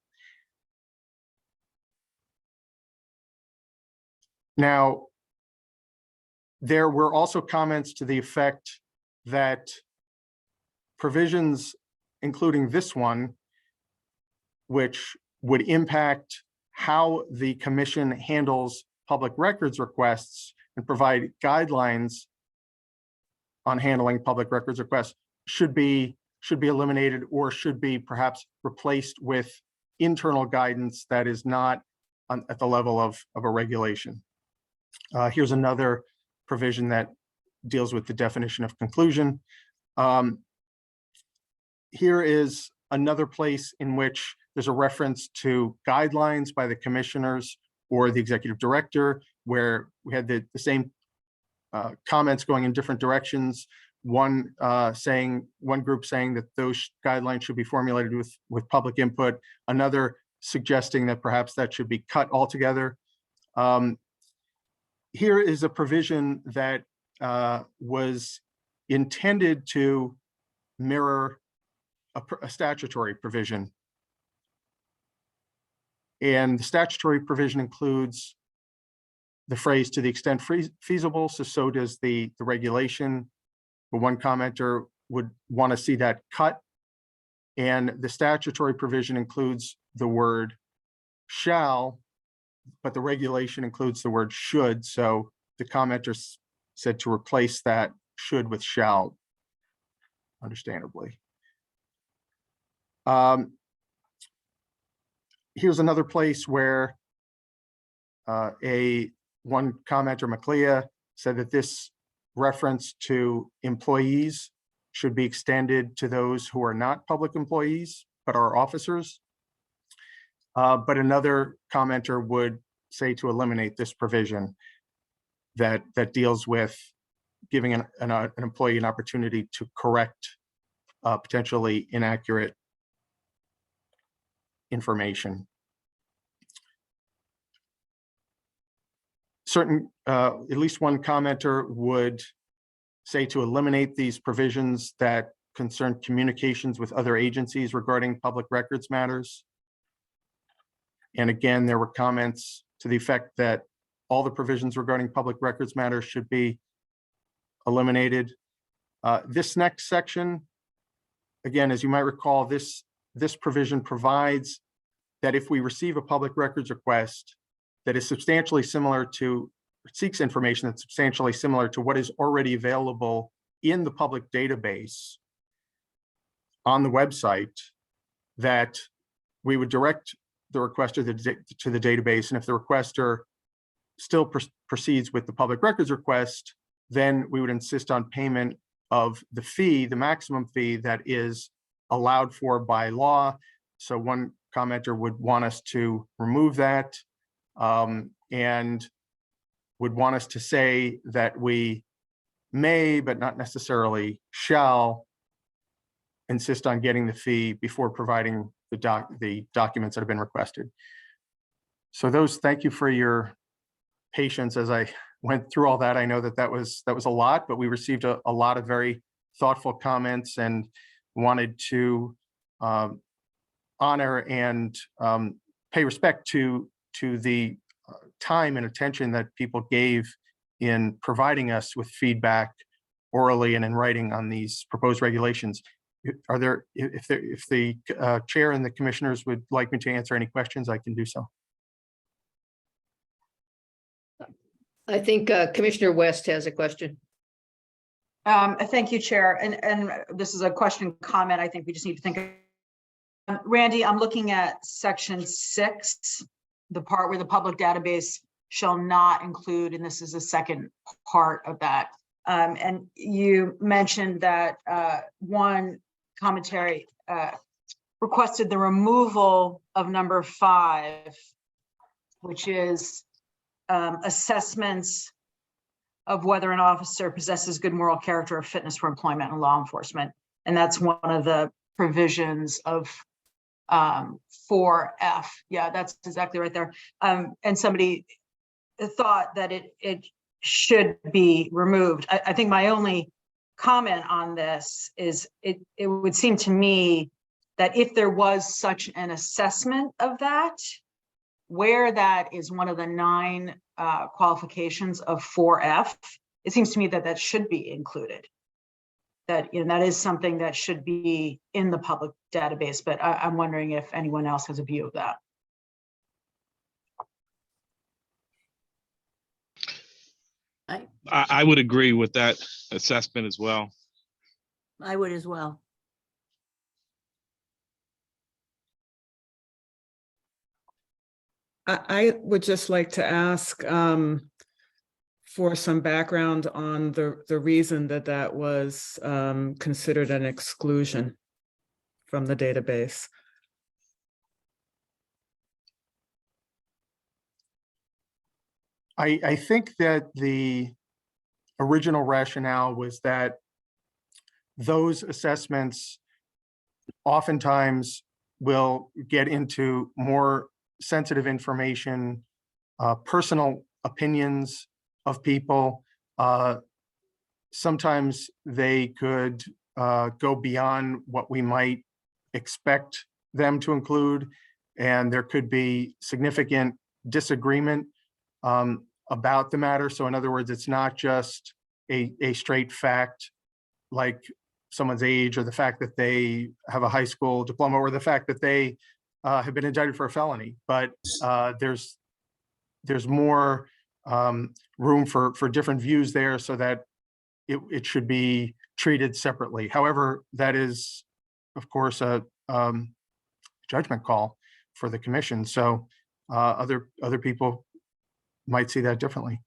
Now, there were also comments to the effect that provisions, including this one, which would impact how the commission handles public records requests and provide guidelines on handling public records requests, should be eliminated or should be perhaps replaced with internal guidance that is not at the level of a regulation. Here's another provision that deals with the definition of conclusion. Here is another place in which there's a reference to guidelines by the commissioners or the executive director, where we had the same comments going in different directions. One group saying that those guidelines should be formulated with public input, another suggesting that perhaps that should be cut altogether. Here is a provision that was intended to mirror a statutory provision. And the statutory provision includes the phrase "to the extent feasible," so does the regulation. But one commenter would want to see that cut. And the statutory provision includes the word "shall," but the regulation includes the word "should." So the commenter said to replace that "should" with "shall," understandably. Here's another place where one commenter, McLeah, said that this reference to employees should be extended to those who are not public employees, but are officers. But another commenter would say to eliminate this provision that deals with giving an employee an opportunity to correct potentially inaccurate information. At least one commenter would say to eliminate these provisions that concern communications with other agencies regarding public records matters. And again, there were comments to the effect that all the provisions regarding public records matters should be eliminated. This next section, again, as you might recall, this provision provides that if we receive a public records request that is substantially similar to, seeks information that's substantially similar to what is already available in the public database on the website, that we would direct the requester to the database. And if the requester still proceeds with the public records request, then we would insist on payment of the fee, the maximum fee that is allowed for by law. So one commenter would want us to remove that and would want us to say that we may, but not necessarily shall, insist on getting the fee before providing the documents that have been requested. So those, thank you for your patience as I went through all that. I know that that was a lot, but we received a lot of very thoughtful comments and wanted to honor and pay respect to the time and attention that people gave in providing us with feedback orally and in writing on these proposed regulations. Are there, if the chair and the commissioners would like me to answer any questions, I can do so. I think Commissioner West has a question. Thank you, Chair. And this is a question comment. I think we just need to think of. Randy, I'm looking at section 6, the part where the public database shall not include, and this is the second part of that. And you mentioned that one commentary requested the removal of number 5, which is assessments of whether an officer possesses good moral character or fitness for employment in law enforcement. And that's one of the provisions of 4F. Yeah, that's exactly right there. And somebody thought that it should be removed. I think my only comment on this is it would seem to me that if there was such an assessment of that, where that is one of the 9 qualifications of 4F, it seems to me that that should be included. That, that is something that should be in the public database, but I'm wondering if anyone else has a view of that. I would agree with that assessment as well. I would as well. I would just like to ask for some background on the reason that was considered an exclusion from the database. I think that the original rationale was that those assessments oftentimes will get into more sensitive information, personal opinions of people. Sometimes they could go beyond what we might expect them to include, and there could be significant disagreement about the matter. So in other words, it's not just a straight fact like someone's age or the fact that they have a high school diploma or the fact that they have been indicted for a felony, but there's more room for different views there, so that it should be treated separately. However, that is, of course, a judgment call for the commission. So other people might see that differently.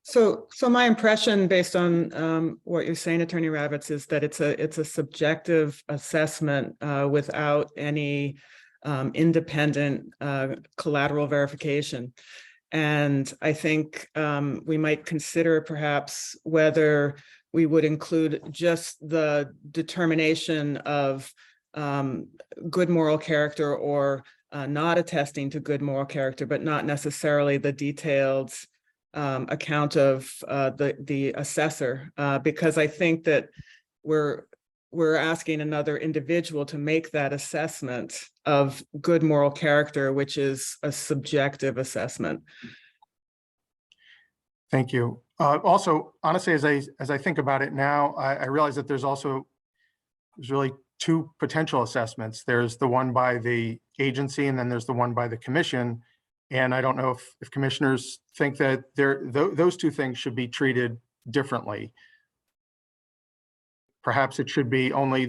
So my impression, based on what you're saying, Attorney Ravitz, is that it's a subjective assessment without any independent collateral verification. And I think we might consider perhaps whether we would include just the determination of good moral character or not attesting to good moral character, but not necessarily the detailed account of the assessor, because I think that we're asking another individual to make that assessment of good moral character, which is a subjective assessment. Thank you. Also, honestly, as I think about it now, I realize that there's really two potential assessments. There's the one by the agency, and then there's the one by the commission. And I don't know if commissioners think that those two things should be treated differently. Perhaps it should be only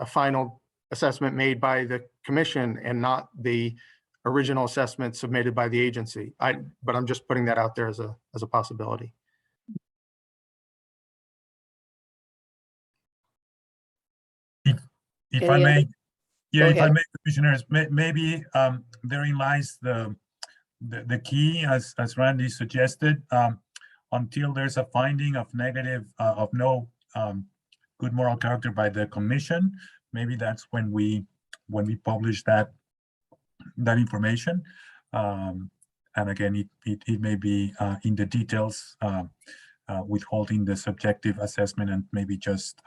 a final assessment made by the commission and not the original assessment submitted by the agency. But I'm just putting that out there as a possibility. If Any I may, other- yeah, Go if I ahead. may, commissioners, maybe therein lies the key, as Randy suggested. Until there's a finding of negative, of no good moral character by the commission, maybe that's when we publish that information. And again, it may be in the details, withholding the subjective assessment and maybe just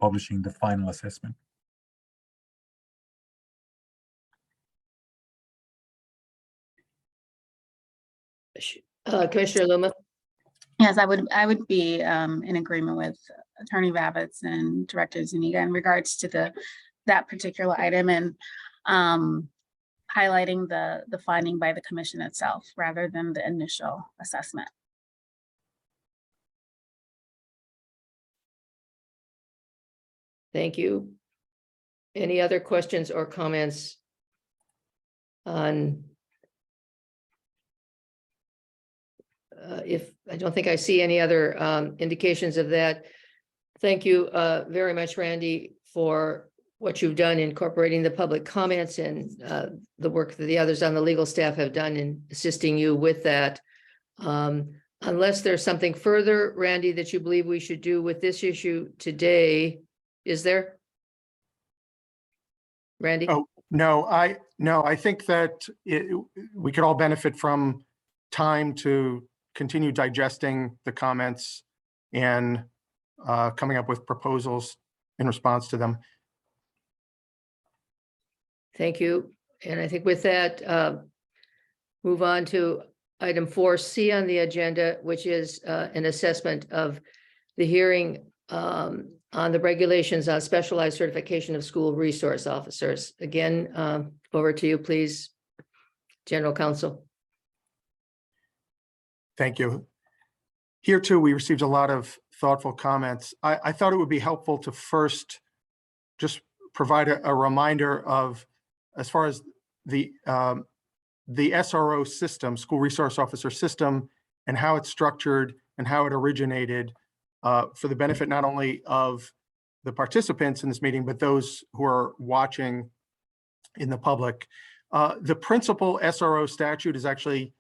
publishing the final assessment. Commissioner Luma? Yes, I would be in agreement with Attorney Ravitz and Director Zuniga in regards to that particular item, and highlighting the finding by the commission itself rather than the initial assessment. Thank you. Any other questions or comments on? If I don't think I see any other indications of that. Thank you very much, Randy, for what you've done incorporating the public comments and the work that the others on the legal staff have done in assisting you with that. Unless there's something further, Randy, that you believe we should do with this issue today, is there? Randy? Oh, no, I think that we could all benefit from time to continue digesting the comments and coming up with proposals in response to them. Thank you. And I think with that, move on to item 4C on the agenda, which is an assessment of the hearing on the regulations on specialized certification of school resource officers. Again, over to you, please, General Counsel. Thank you. Here too, we received a lot of thoughtful comments. I thought it would be helpful to first just provide a reminder of, as far as the SRO system, school resource officer system, and how it's structured and how it originated, for the benefit not only of the participants in this meeting, but those who are watching in the public. The principal SRO statute is actually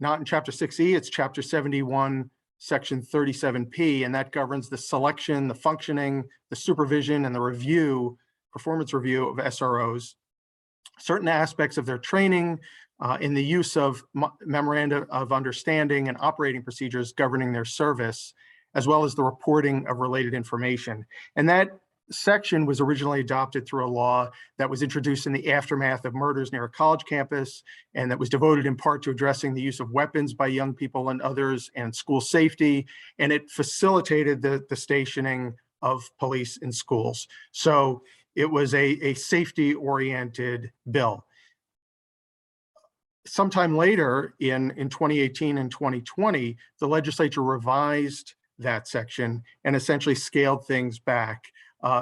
not in Chapter 6E, it's Chapter 71, Section 37P, and that governs the selection, the functioning, the supervision, and the review, performance review of SROs. Certain aspects of their training in the use of memoranda of understanding and operating procedures governing their service, as well as the reporting of related information. And that section was originally adopted through a law that was introduced in the aftermath of murders near a college campus, and that was devoted in part to addressing the use of weapons by young people and others, and school safety, and it facilitated the stationing of police in schools. So it was a safety-oriented bill. Sometime later in 2018 and 2020, the legislature revised that section and essentially scaled things back,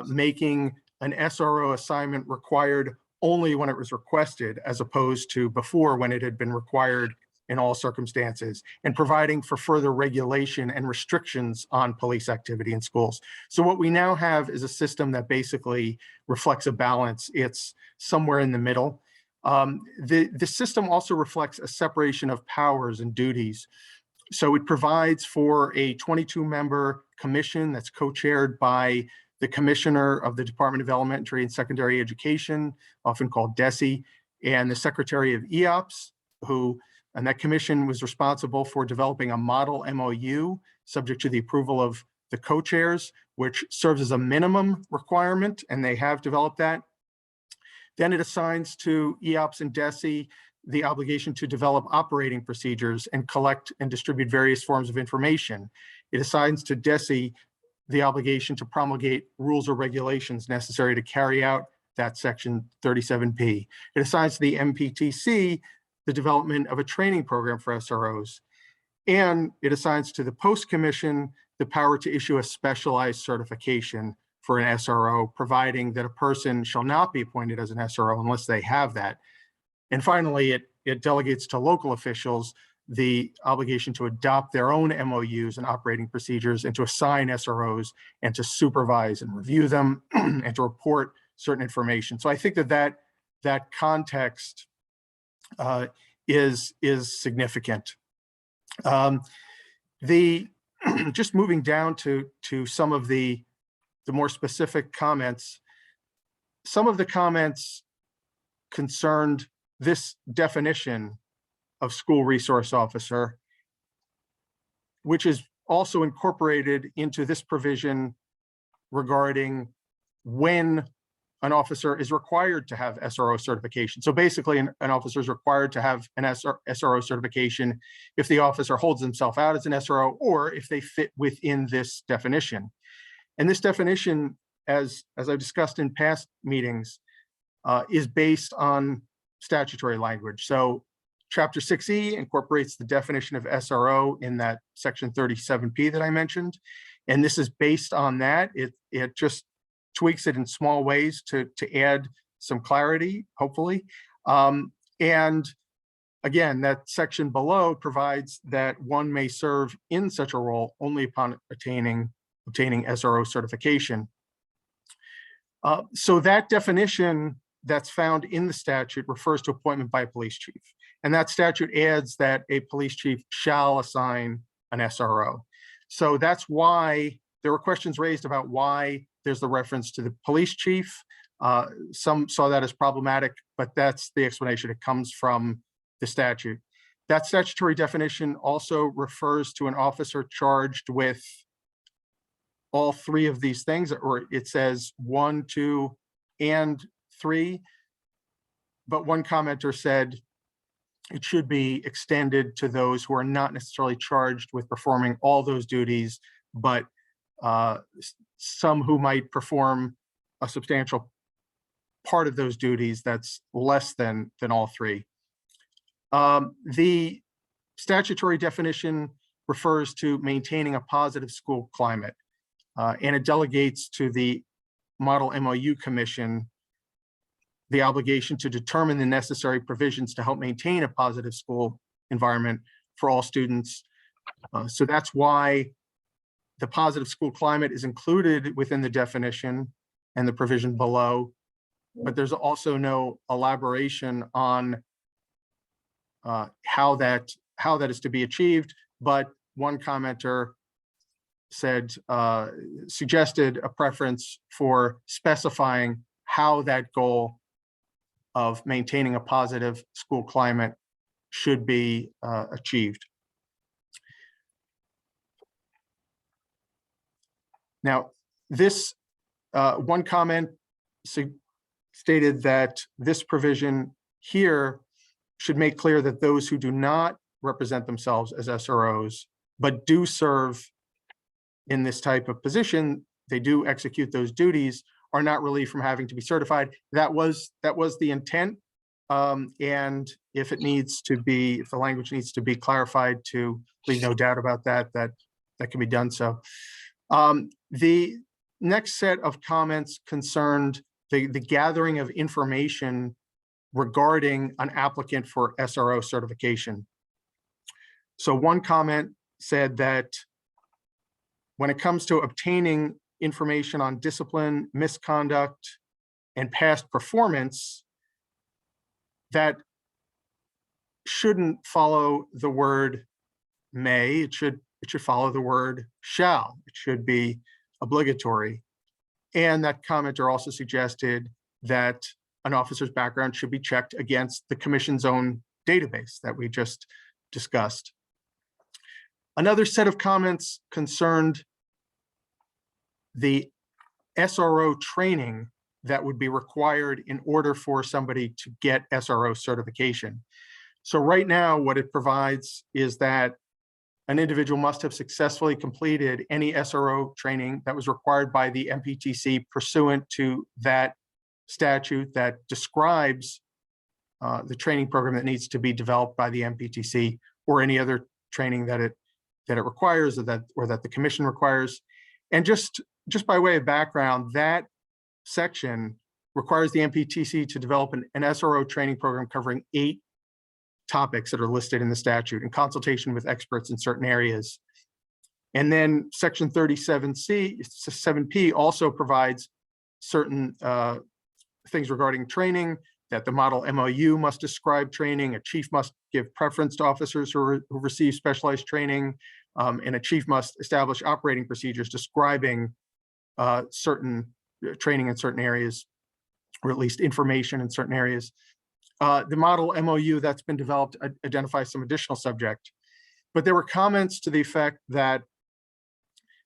making an SRO assignment required only when it was requested, as opposed to before when it had been required in all circumstances, and providing for further regulation and restrictions on police activity in schools. So what we now have is a system that basically reflects a balance. It's somewhere in the middle. The system also reflects a separation of powers and duties. So it provides for a 22-member commission that's co-chaired by the Commissioner of the Department of Elementary and Secondary Education, often called DESE, and the Secretary of EOPS, and that commission was responsible for developing a model MOU subject to the approval of the co-chairs, which serves as a minimum requirement, and they have developed that. Then it assigns to EOPS and DESE the obligation to develop operating procedures and collect and distribute various forms of information. It assigns to DESE the obligation to promulgate rules or regulations necessary to carry out that section 37P. It assigns to the MPTC the development of a training program for SROs. And it assigns to the Post Commission the power to issue a specialized certification for an SRO, providing that a person shall not be appointed as an SRO unless they have that. And finally, it delegates to local officials the obligation to adopt their own MOUs and operating procedures and to assign SROs and to supervise and review them and to report certain information. So I think that context is significant. Just moving down to some of the more specific comments, some of the comments concerned this definition of school resource officer, which is also incorporated into this provision regarding when an officer is required to have SRO certification. So basically, an officer is required to have an SRO certification if the officer holds himself out as an SRO or if they fit within this definition. And this definition, as I've discussed in past meetings, is based on statutory language. So Chapter 6E incorporates the definition of SRO in that section 37P that I mentioned. And this is based on that. It just tweaks it in small ways to add some clarity, hopefully. And again, that section below provides that one may serve in such a role only upon obtaining SRO certification. So that definition that's found in the statute refers to appointment by a police chief. And that statute adds that a police chief shall assign an SRO. So that's why there were questions raised about why there's the reference to the police chief. Some saw that as problematic, but that's the explanation. It comes from the statute. That statutory definition also refers to an officer charged with all three of these things, or it says 1, 2, and 3. But one commenter said it should be extended to those who are not necessarily charged with performing all those duties, but some who might perform a substantial part of those duties that's less than all three. The statutory definition refers to maintaining a positive school climate, and it delegates to the Model MOU Commission the obligation to determine the necessary provisions to help maintain a positive school environment for all students. So that's why the positive school climate is included within the definition and the provision below, but there's also no elaboration on how that is to be achieved. But one commenter said, suggested a preference for specifying how that goal of maintaining a positive school climate should be achieved. Now, this one comment stated that this provision here should make clear that those who do not represent themselves as SROs, but do serve in this type of position, they do execute those duties, are not relieved from having to be certified. That was the intent. And if it needs to be, if the language needs to be clarified to leave no doubt about that can be done so. The next set of comments concerned the gathering of information regarding an applicant for SRO certification. So one comment said that when it comes to obtaining information on discipline, misconduct, and past performance, that shouldn't follow the word may. It should follow the word shall. It should be obligatory. And that commenter also suggested that an officer's background should be checked against the commission's own database that we just discussed. Another set of comments concerned the SRO training that would be required in order for somebody to get SRO certification. So right now, what it provides is that an individual must have successfully completed any SRO training that was required by the MPTC pursuant to that statute that describes the training program that needs to be developed by the MPTC, or any other training that it requires, or that the commission requires. And just by way of background, that section requires the MPTC to develop an SRO training program covering 8 topics that are listed in the statute in consultation with experts in certain areas. And then section 37P also provides certain things regarding training, that the model MOU must describe training, a chief must give preference to officers who receive specialized training, and a chief must establish operating procedures describing certain training in certain areas, or at least information in certain areas. The model MOU that's been developed identifies some additional subject, but there were comments to the effect that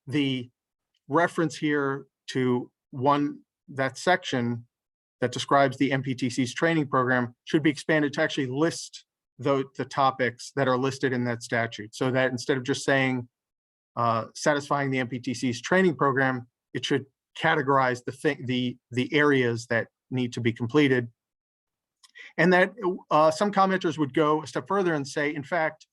the reference here to that section that describes the MPTC's training program should be expanded to actually list the topics that are listed in that statute, so that instead of just saying satisfying the MPTC's training program, it should categorize the areas that need to be completed. And that some commenters would go a step further and say, in fact,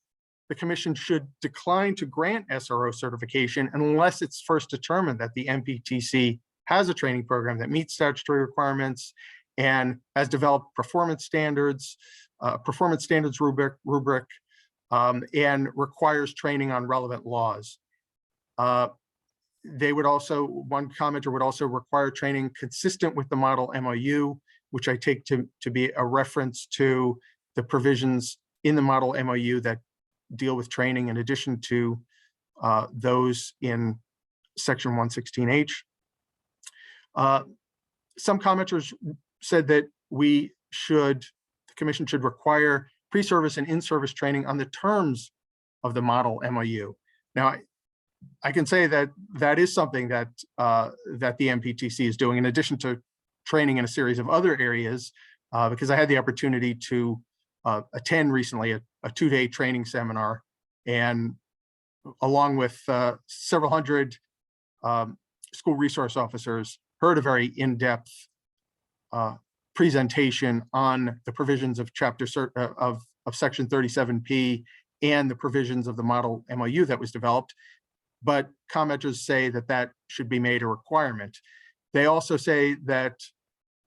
the commission should decline to grant SRO certification unless it's first determined that the MPTC has a training program that meets statutory requirements and has developed performance standards rubric, and requires training on relevant laws. They would also, one commenter would also require training consistent with the model MOU, which I take to be a reference to the provisions in the model MOU that deal with training in addition to those in section 116H. Some commenters said that the commission should require pre-service and in-service training on the terms of the model MOU. Now, I can say that that is something that the MPTC is doing in addition to training in a series of other areas, because I had the opportunity to attend recently a 2-day training seminar, and along with several hundred school resource officers, heard a very in-depth presentation on the provisions of of section 37P and the provisions of the model MOU that was developed. But commenters say that should be made a requirement. They also say that,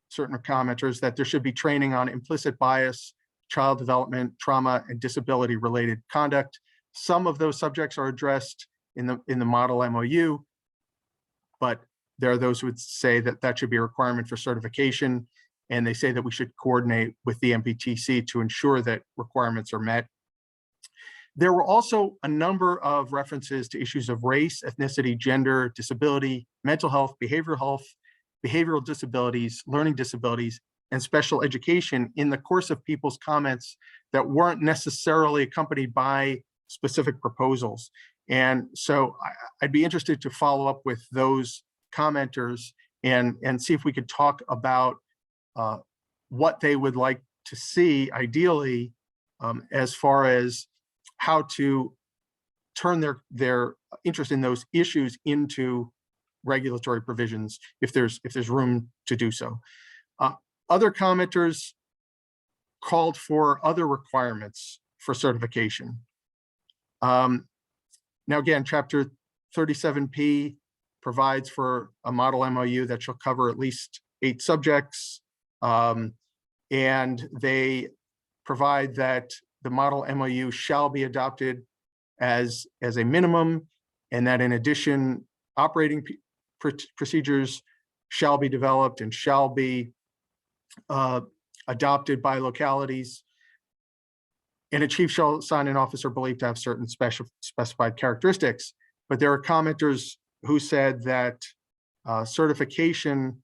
certain commenters, that there should be training on implicit bias, child development, trauma, and disability related conduct. Some of those subjects are addressed in the model MOU, but there are those who would say that should be a requirement for certification, and they say that we should coordinate with the MPTC to ensure that requirements are met. There were also a number of references to issues of race, ethnicity, gender, disability, mental health, behavioral disabilities, learning disabilities, and special education in the course of people's comments that weren't necessarily accompanied by specific proposals. And so I'd be interested to follow up with those commenters and see if we could talk about what they would like to see ideally, as far as how to turn their interest in those issues into regulatory provisions if there's room to do so. Other commenters called for other requirements for certification. Now again, chapter 37P provides for a model MOU that shall cover at least 8 subjects, and they provide that the model MOU shall be adopted as a minimum, and that in addition, operating procedures shall be developed and shall be adopted by localities, and a chief shall assign an officer believed to have certain specified characteristics. But there are commenters who said that certification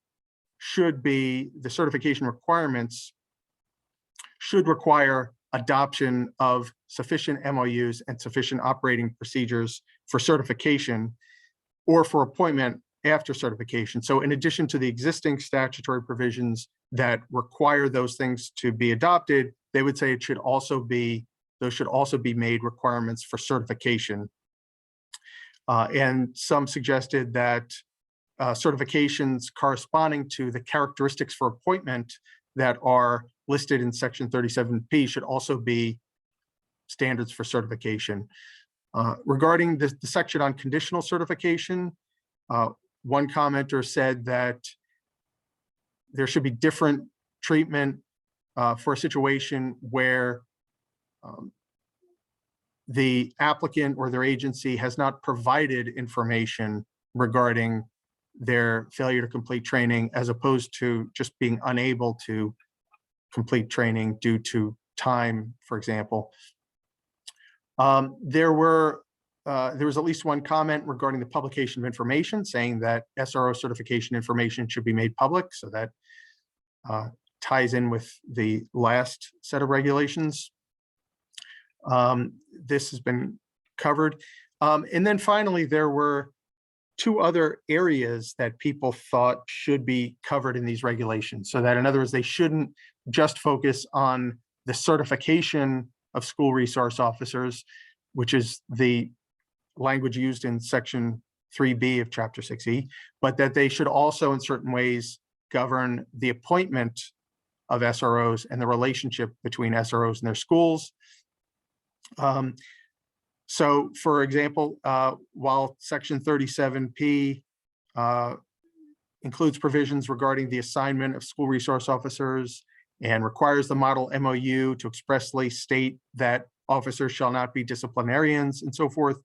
requirements should require adoption of sufficient MOUs and sufficient operating procedures for certification or for appointment after certification. So in addition to the existing statutory provisions that require those things to be adopted, they would say it should also be those should also be made requirements for certification. And some suggested that certifications corresponding to the characteristics for appointment that are listed in section 37P should also be standards for certification. Regarding the section on conditional certification, one commenter said that there should be different treatment for a situation where the applicant or their agency has not provided information regarding their failure to complete training, as opposed to just being unable to complete training due to time, for example. There was at least one comment regarding the publication of information, saying that SRO certification information should be made public, so that ties in with the last set of regulations. This has been covered. And then finally, there were two other areas that people thought should be covered in these regulations. So that, in other words, they shouldn't just focus on the certification of school resource officers, which is the language used in section 3B of chapter 6E, but that they should also in certain ways govern the appointment of SROs and the relationship between SROs and their schools. So for example, while section 37P includes provisions regarding the assignment of school resource officers and requires the model MOU to expressly state that officers shall not be disciplinarians and so forth,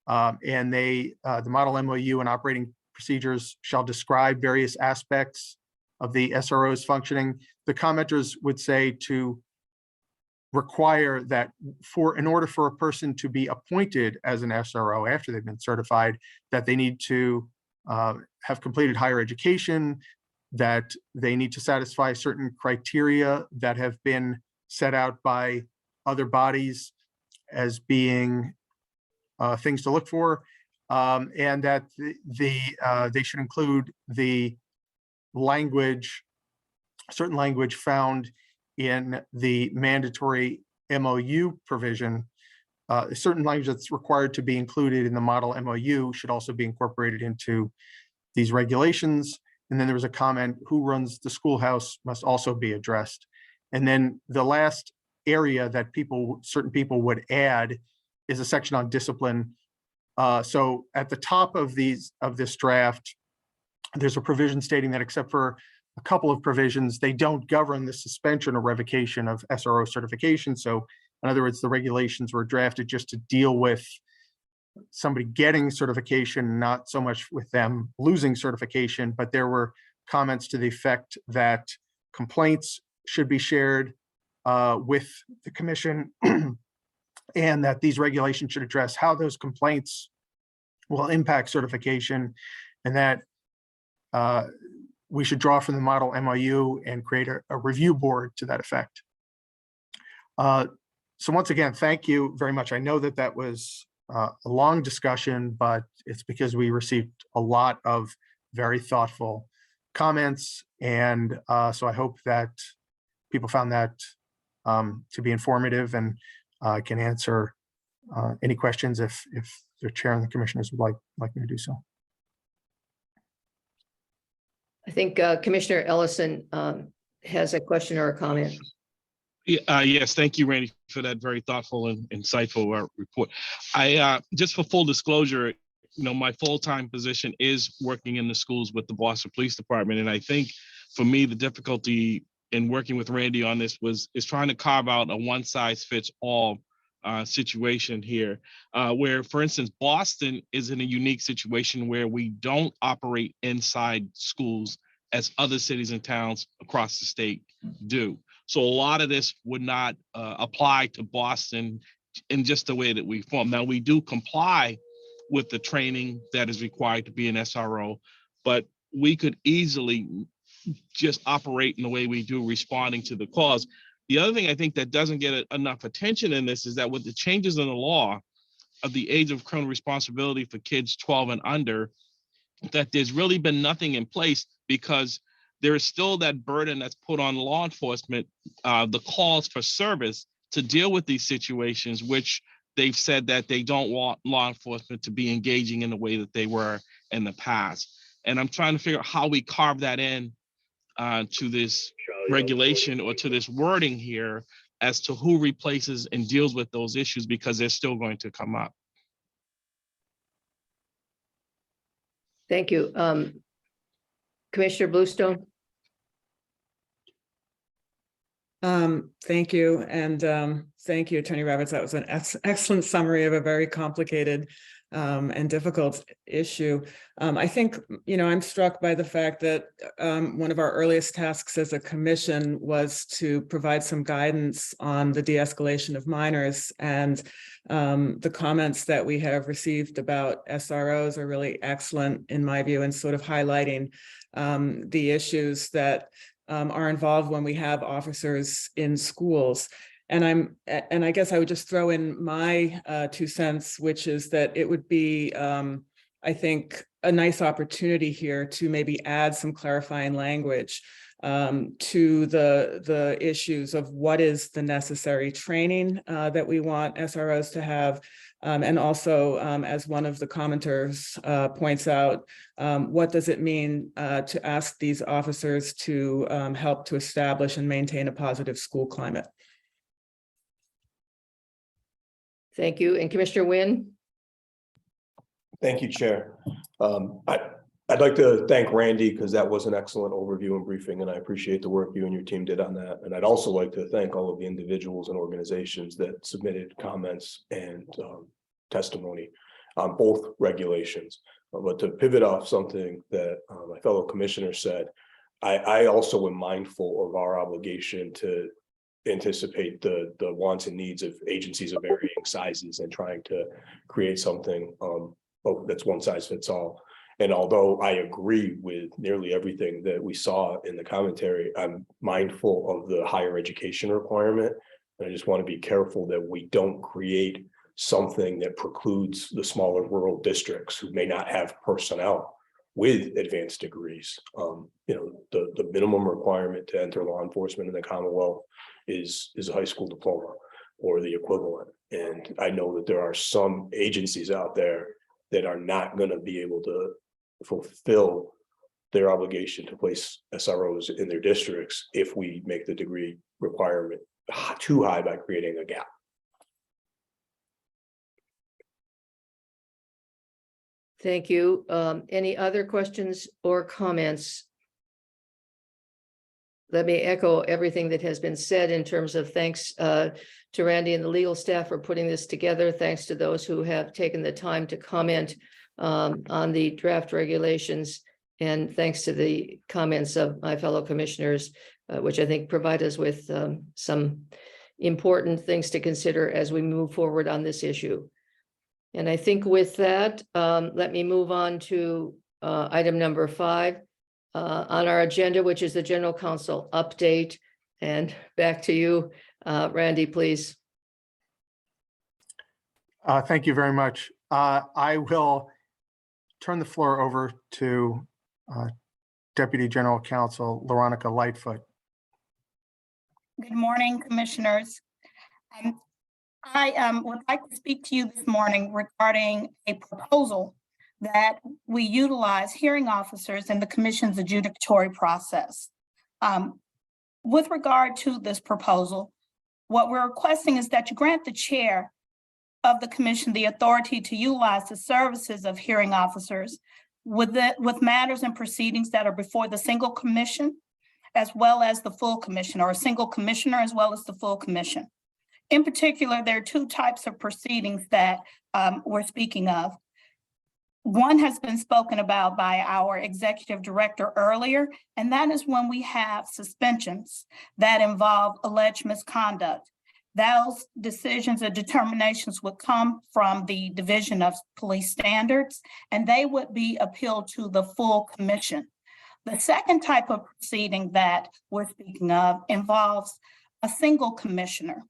and the model MOU and operating procedures shall describe various aspects of the SRO's functioning, the commenters would say to require that in order for a person to be appointed as an SRO after they've been certified, that they need to have completed higher education, that they need to satisfy certain criteria that have been set out by other bodies as being things to look for, and that they should include the language, certain language found in the mandatory MOU provision. Certain language that's required to be included in the model MOU should also be incorporated into these regulations. And then there was a comment, who runs the schoolhouse must also be addressed. And then the last area that certain people would add is a section on discipline. So at the top of this draft, there's a provision stating that except for a couple of provisions, they don't govern the suspension or revocation of SRO certification. So in other words, the regulations were drafted just to deal with somebody getting certification, not so much with them losing certification, but there were comments to the effect that complaints should be shared with the commission and that these regulations should address how those complaints will impact certification, and that we should draw from the model MOU and create a review board to that effect. So once again, thank you very much. I know that was a long discussion, but it's because we received a lot of very thoughtful comments. And so I hope that people found that to be informative, and can answer any questions if the chair and the commissioners would like me to do so. I think Commissioner Ellison has a question or a comment. Yes, thank you, Randy, for that very thoughtful and insightful report. I just for full disclosure, my full-time position is working in the schools with the Boston Police Department, and I think for me the difficulty in working with Randy on this is trying to carve out a one-size-fits-all situation here, where, for instance, Boston is in a unique situation where we don't operate inside schools as other cities and towns across the state do. So a lot of this would not apply to Boston in just the way that we form. Now, we do comply with the training that is required to be an SRO, but we could easily just operate in the way we do, responding to the calls. The other thing I think that doesn't get enough attention in this is that with the changes in the law of the age of criminal responsibility for kids 12 and under, that there's really been nothing in place, because there is still that burden that's put on law enforcement, the calls for service, to deal with these situations, which they've said that they don't want law enforcement to be engaging in the way that they were in the past. And I'm trying to figure out how we carve that in to this regulation or to this wording here as to who replaces and deals with those issues, because they're still going to come up. Thank you. Commissioner Bluestone? Thank you. And thank you, Attorney Ravitz. That was an excellent summary of a very complicated and difficult issue. I think, I'm struck by the fact that one of our earliest tasks as a commission was to provide some guidance on the de-escalation of minors, and the comments that we have received about SROs are really excellent in my view, and sort of highlighting the issues that are involved when we have officers in schools. And I guess I would just throw in my 2 cents, which is that it would be, I think, a nice opportunity here to maybe add some clarifying language to the issues of what is the necessary training that we want SROs to have. And also, as one of the commenters points out, what does it mean to ask these officers to help to establish and maintain a positive school climate? Thank you. And Commissioner Wynn? Thank you, Chair. I'd like to thank Randy because that was an excellent overview and briefing, and I appreciate the work you and your team did on that. And I'd also like to thank all of the individuals and organizations that submitted comments and testimony on both regulations. But to pivot off something that my fellow commissioner said, I also am mindful of our obligation to anticipate the wants and needs of agencies of varying sizes and trying to create something that's one size fits all. And although I agree with nearly everything that we saw in the commentary, I'm mindful of the higher education requirement. And I just want to be careful that we don't create something that precludes the smaller rural districts who may not have personnel with advanced degrees. The minimum requirement to enter law enforcement in the Commonwealth is a high school diploma or the equivalent. And I know that there are some agencies out there that are not going to be able to fulfill their obligation to place SROs in their districts if we make the degree requirement too high by creating a gap. Thank you. Any other questions or comments? Let me echo everything that has been said in terms of thanks to Randy and the legal staff for putting this together. Thanks to those who have taken the time to comment on the draft regulations. And thanks to the comments of my fellow commissioners, which I think provide us with some important things to consider as we move forward on this issue. And I think with that, let me move on to item number 5 on our agenda, which is the General Counsel update. And back to you, Randy, please. Thank you very much. I will turn the floor over to Deputy General Counsel Veronica Lightfoot. Good morning, commissioners. I would like to speak to you this morning regarding a proposal that we utilize hearing officers in the commission's adjudicatory process. With regard to this proposal, what we're requesting is that you grant the chair of the commission the authority to utilize the services of hearing officers with matters and proceedings that are before the single commission, as well as the full commission, or a single commissioner as well as the full commission. In particular, there are 2 types of proceedings that we're speaking of. One has been spoken about by our executive director earlier, and that is when we have suspensions that involve alleged misconduct. Those decisions or determinations would come from the Division of Police Standards, and they would be appealed to the full commission. The second type of proceeding that we're speaking of involves a single commissioner.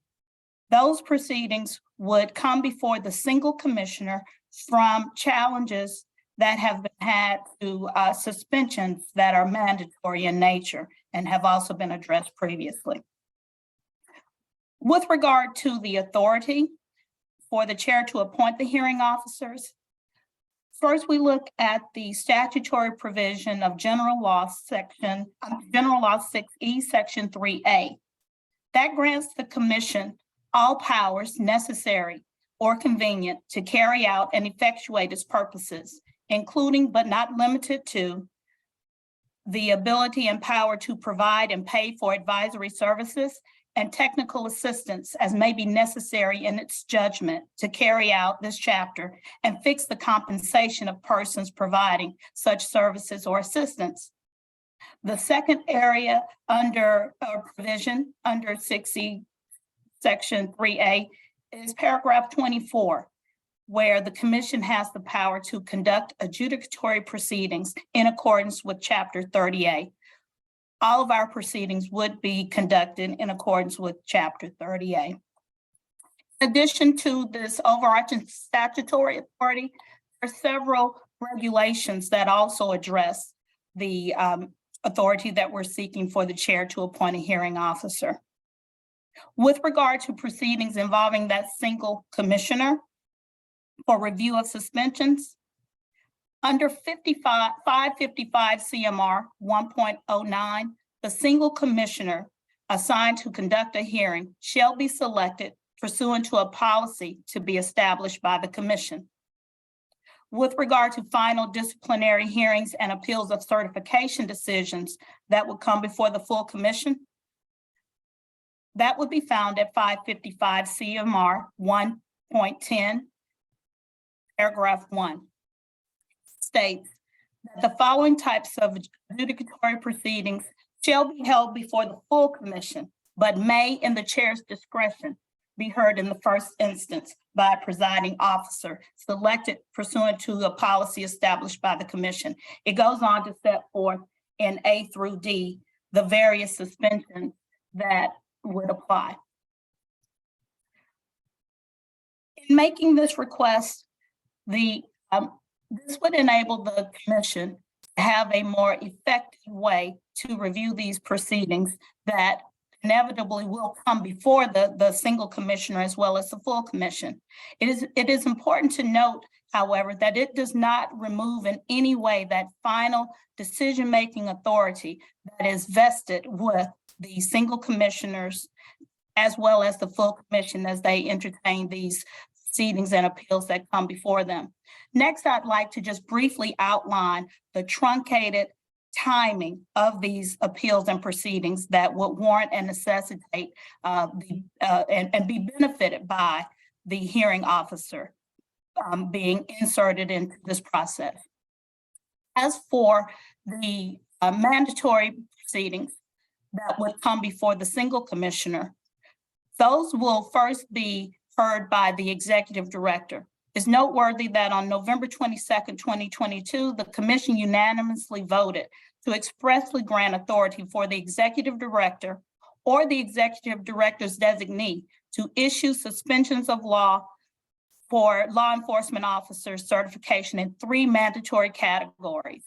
Those proceedings would come before the single commissioner from challenges that have been had to suspensions that are mandatory in nature and have also been addressed previously. With regard to the authority for the chair to appoint the hearing officers, first we look at the statutory provision of General Law 6E, Section 3A. That grants the commission all powers necessary or convenient to carry out and effectuate its purposes, including but not limited to the ability and power to provide and pay for advisory services and technical assistance as may be necessary in its judgment to carry out this chapter and fix the compensation of persons providing such services or assistance. The second area under provision under 6E, Section 3A is paragraph 24, where the commission has the power to conduct adjudicatory proceedings in accordance with Chapter 30A. All of our proceedings would be conducted in accordance with Chapter 30A. In addition to this overarching statutory authority, there are several regulations that also address the authority that we're seeking for the chair to appoint a hearing officer. With regard to proceedings involving that single commissioner for review of suspensions, under 555 CMR 1.09, the single commissioner assigned to conduct a hearing shall be selected pursuant to a policy to be established by the commission. With regard to final disciplinary hearings and appeals of certification decisions that would come before the full commission, that would be found at 555 CMR 1.10, paragraph 1. States that the following types of adjudicatory proceedings shall be held before the full commission, but may, in the chair's discretion, be heard in the first instance by a presiding officer selected pursuant to a policy established by the commission. It goes on to set forth in A through D the various suspensions that would apply. In making this request, this would enable the commission to have a more effective way to review these proceedings that inevitably will come before the single commissioner as well as the full commission. It is important to note, however, that it does not remove in any way that final decision-making authority that is vested with the single commissioners as well as the full commission as they entertain these proceedings and appeals that come before them. Next, I'd like to just briefly outline the truncated timing of these appeals and proceedings that would warrant and necessitate and be benefited by the hearing officer being inserted into this process. As for the mandatory proceedings that would come before the single commissioner, those will first be heard by the executive director. It's noteworthy that on November 22nd, 2022, the commission unanimously voted to expressly grant authority for the executive director or the executive director's designee to issue suspensions of law for law enforcement officers certification in 3 mandatory categories.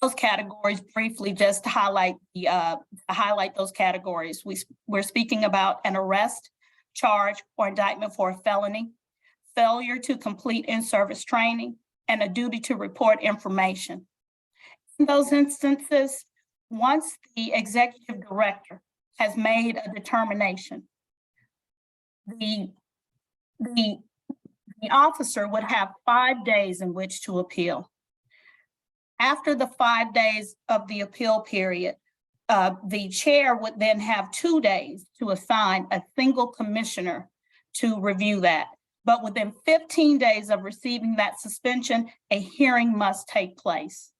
Those categories, briefly, just to highlight those categories. We're speaking about an arrest, charge, or indictment for a felony, failure to complete in-service training, and a duty to report information. In those instances, once the executive director has made a determination, the officer would have 5 days in which to appeal. After the 5 days of the appeal period, the chair would then have 2 days to assign a single commissioner to review that. But within 15 days of receiving that suspension, a hearing must take place.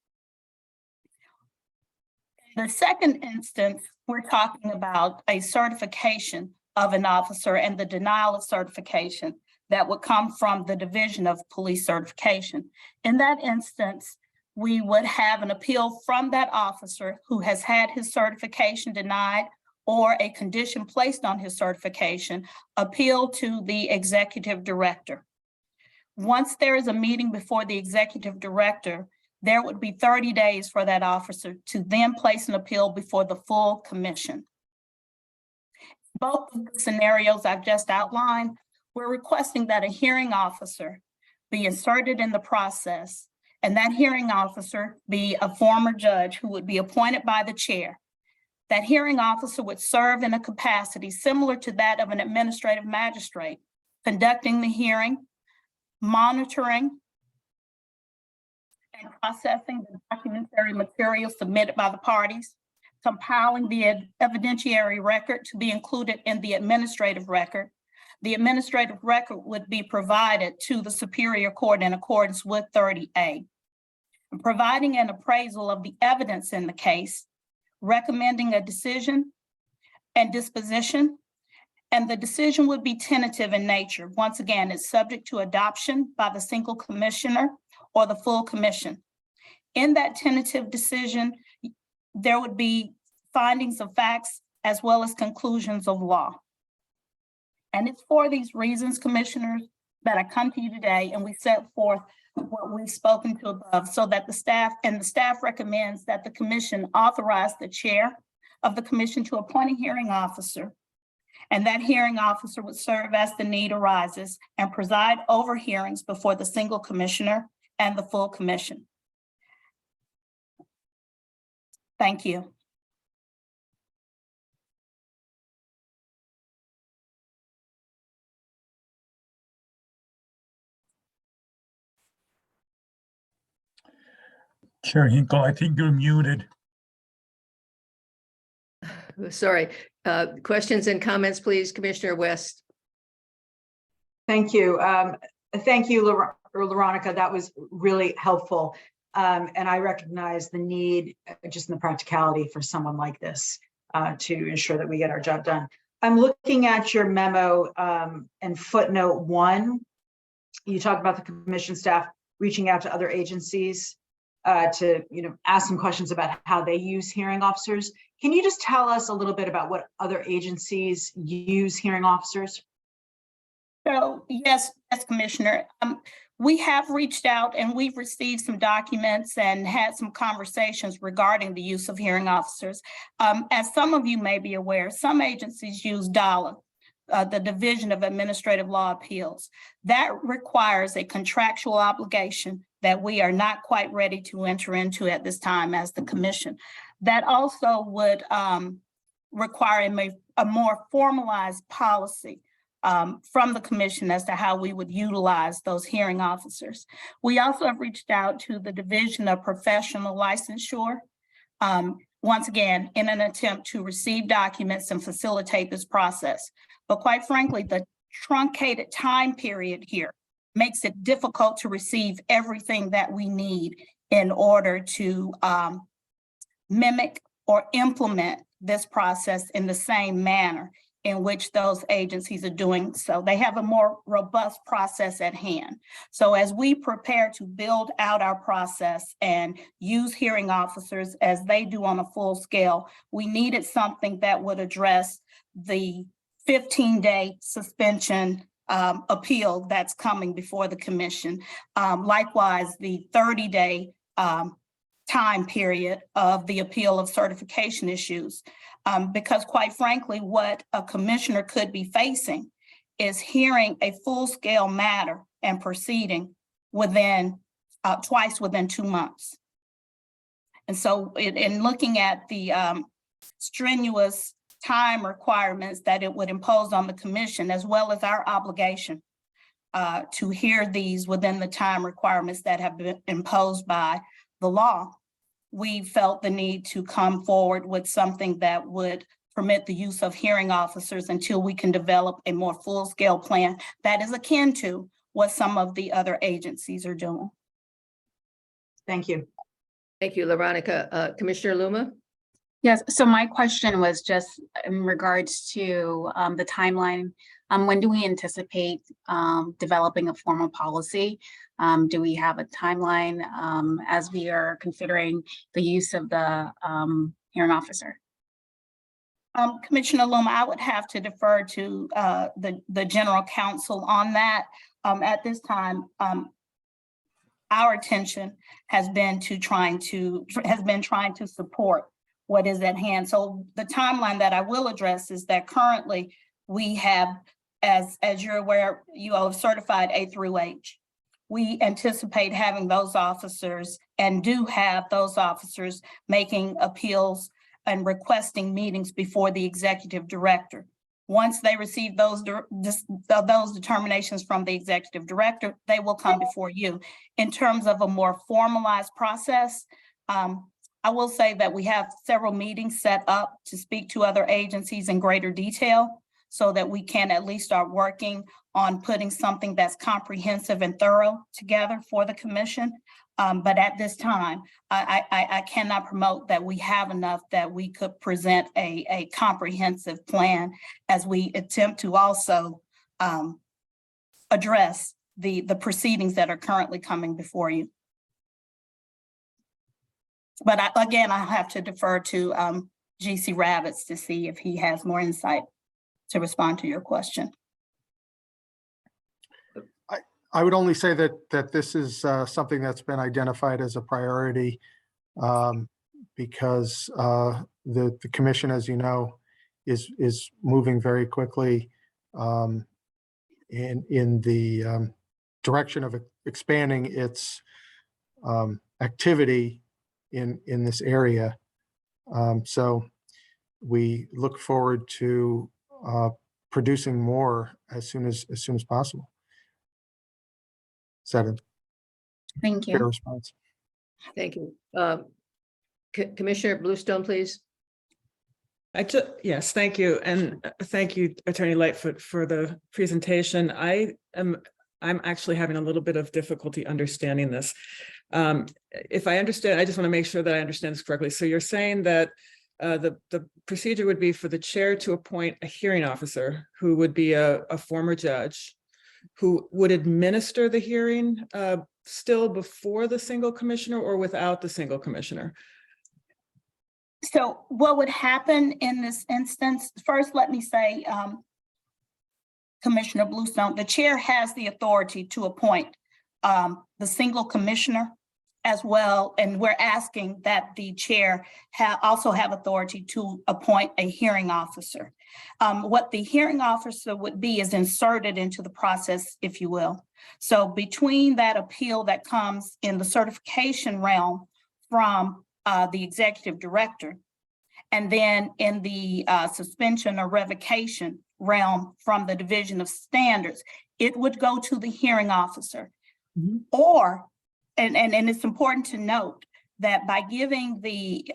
In the second instance, we're talking about a certification of an officer and the denial of certification that would come from the Division of Police Certification. In that instance, we would have an appeal from that officer who has had his certification denied or a condition placed on his certification, appeal to the executive director. Once there is a meeting before the executive director, there would be 30 days for that officer to then place an appeal before the full commission. both of the scenarios I've just outlined, we're requesting that a hearing officer be inserted in the process, and that hearing officer be a former judge who would be appointed by the chair. That hearing officer would serve in a capacity similar to that of an administrative magistrate, conducting the hearing, monitoring, and processing the documentary material submitted by the parties, compiling the evidentiary record to be included in the administrative record. The administrative record would be provided to the Superior Court in accordance with 30A. Providing an appraisal of the evidence in the case, recommending a decision and disposition, and the decision would be tentative in nature. Once again, it's subject to adoption by the single commissioner or the full commission. In that tentative decision, there would be findings of facts as well as conclusions of law. And it's for these reasons, commissioners, that I come to you today and we set forth what we've spoken to above, so that the staff recommends that the commission authorize the chair of the commission to appoint a hearing officer. And that hearing officer would serve as the need arises and preside over hearings before the single commissioner and the full commission. Thank you. Chair Hinkle, I think you're muted. Sorry. Questions and comments, please, Commissioner West. Thank you. Thank you, Veronica. That was really helpful. And I recognize the need, just in the practicality, for someone like this to ensure that we get our job done. I'm looking at your memo and footnote 1. You talk about the commission staff reaching out to other agencies to ask some questions about how they use hearing officers. Can you just tell us a little bit about what other agencies use hearing officers? So yes, Commissioner. We have reached out and we've received some documents and had some conversations regarding the use of hearing officers. As some of you may be aware, some agencies use DALA, the Division of Administrative Law Appeals. That requires a contractual obligation that we are not quite ready to enter into at this time as the commission. That also would require a more formalized policy from the commission as to how we would utilize those hearing officers. We also have reached out to the Division of Professional Licensure, once again, in an attempt to receive documents and facilitate this process. But quite frankly, the truncated time period here makes it difficult to receive everything that we need in order to mimic or implement this process in the same manner in which those agencies are doing so. They have a more robust process at hand. So as we prepare to build out our process and use hearing officers as they do on a full scale, we needed something that would address the 15-day suspension appeal that's coming before the commission. Likewise, the 30-day time period of the appeal of certification issues. Because quite frankly, what a commissioner could be facing is hearing a full-scale matter and proceeding within twice within 2 months. And so in looking at the strenuous time requirements that it would impose on the commission, as well as our obligation to hear these within the time requirements that have been imposed by the law, we felt the need to come forward with something that would permit the use of hearing officers until we can develop a more full-scale plan that is akin to what some of the other agencies are doing. Thank you. Thank you, Veronica. Commissioner Luma? Yes, so my question was just in regards to the timeline. When do we anticipate developing a formal policy? Do we have a timeline as we are considering the use of the hearing officer? Commissioner Luma, I would have to defer to the general counsel on that. At this time, our attention has been trying to support what is at hand. So the timeline that I will address is that currently we have, as you're aware, you all have certified A through H. We anticipate having those officers and do have those officers making appeals and requesting meetings before the executive director. Once they receive those determinations from the executive director, they will come before you. In terms of a more formalized process, I will say that we have several meetings set up to speak to other agencies in greater detail so that we can at least start working on putting something that's comprehensive and thorough together for the commission. But at this time, I cannot promote that we have enough that we could present a comprehensive plan as we attempt to also address the proceedings that are currently coming before you. But again, I have to defer to GC Ravitz to see if he has more insight to respond to your question. I would only say that this is something that's been identified as a priority because the commission, as you know, is moving very quickly in the direction of expanding its activity in this area. So we look forward to producing more as soon as possible. Is that a Thank fair you. response? Thank you. Commissioner Bluestone, please. Yes, thank you. And thank you, Attorney Lightfoot, for the presentation. I'm actually having a little bit of difficulty understanding this. If I understand, I just want to make sure that I understand this correctly. So you're saying that the procedure would be for the chair to appoint a hearing officer who would be a former judge who would administer the hearing still before the single commissioner or without the single commissioner? So what would happen in this instance, first, let me say, Commissioner Bluestone, the chair has the authority to appoint the single commissioner as well. And we're asking that the chair also have authority to appoint a hearing officer. What the hearing officer would be is inserted into the process, if you will. So between that appeal that comes in the certification realm from the executive director, and then in the suspension or revocation realm from the Division of Standards, it would go to the hearing officer. Mm-hmm. Or, and it's important to note that by giving the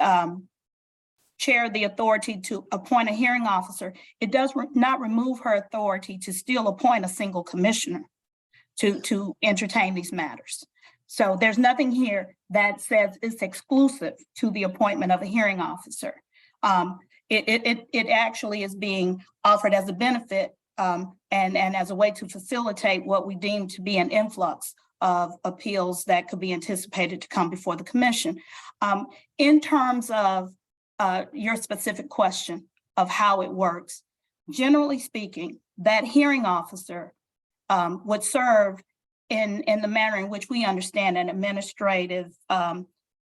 chair the authority to appoint a hearing officer, it does not remove her authority to still appoint a single commissioner to entertain these matters. So there's nothing here that says it's exclusive to the appointment of a hearing officer. It actually is being offered as a benefit and as a way to facilitate what we deem to be an influx of appeals that could be anticipated to come before the commission. In terms of your specific question of how it works, generally speaking, that hearing officer would serve in the manner in which we understand an administrative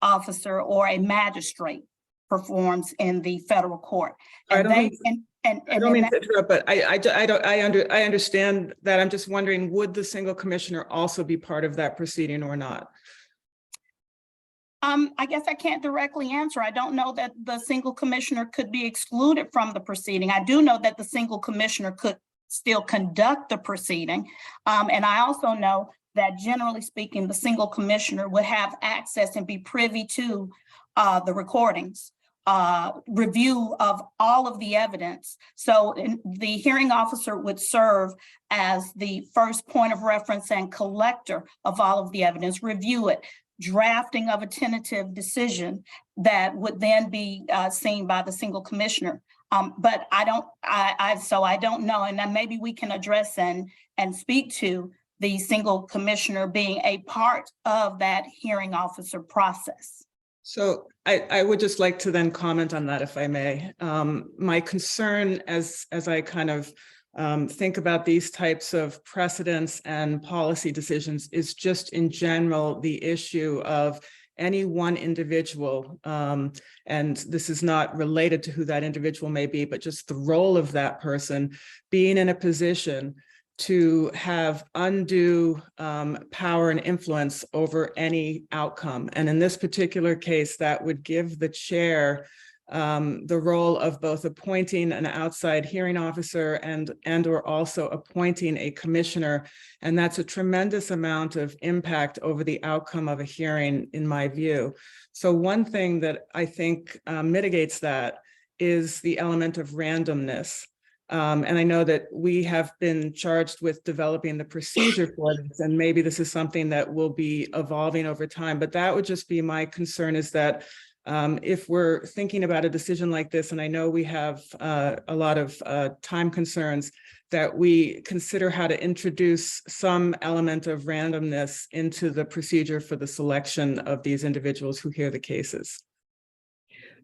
officer or a magistrate performs in the federal court. I don't mean to interrupt, but I understand that. I'm just wondering, would the single commissioner also be part of that proceeding or not? I guess I can't directly answer. I don't know that the single commissioner could be excluded from the proceeding. I do know that the single commissioner could still conduct the proceeding. And I also know that generally speaking, the single commissioner would have access and be privy to the recordings, review of all of the evidence. So the hearing officer would serve as the first point of reference and collector of all of the evidence, review it, drafting of a tentative decision that would then be seen by the single commissioner. But I don't know, and then maybe we can address and speak to the single commissioner being a part of that hearing officer process. So I would just like to then comment on that, if I may. My concern as I kind of think about these types of precedents and policy decisions is just in general the issue of any one individual, and this is not related to who that individual may be, but just the role of that person being in a position to have undue power and influence over any outcome. And in this particular case, that would give the chair the role of both appointing an outside hearing officer and or also appointing a commissioner. And that's a tremendous amount of impact over the outcome of a hearing, in my view. So one thing that I think mitigates that is the element of randomness. And I know that we have been charged with developing the procedure for this, and maybe this is something that will be evolving over time, but that would just be my concern, is that if we're thinking about a decision like this, and I know we have a lot of time concerns, that we consider how to introduce some element of randomness into the procedure for the selection of these individuals who hear the cases.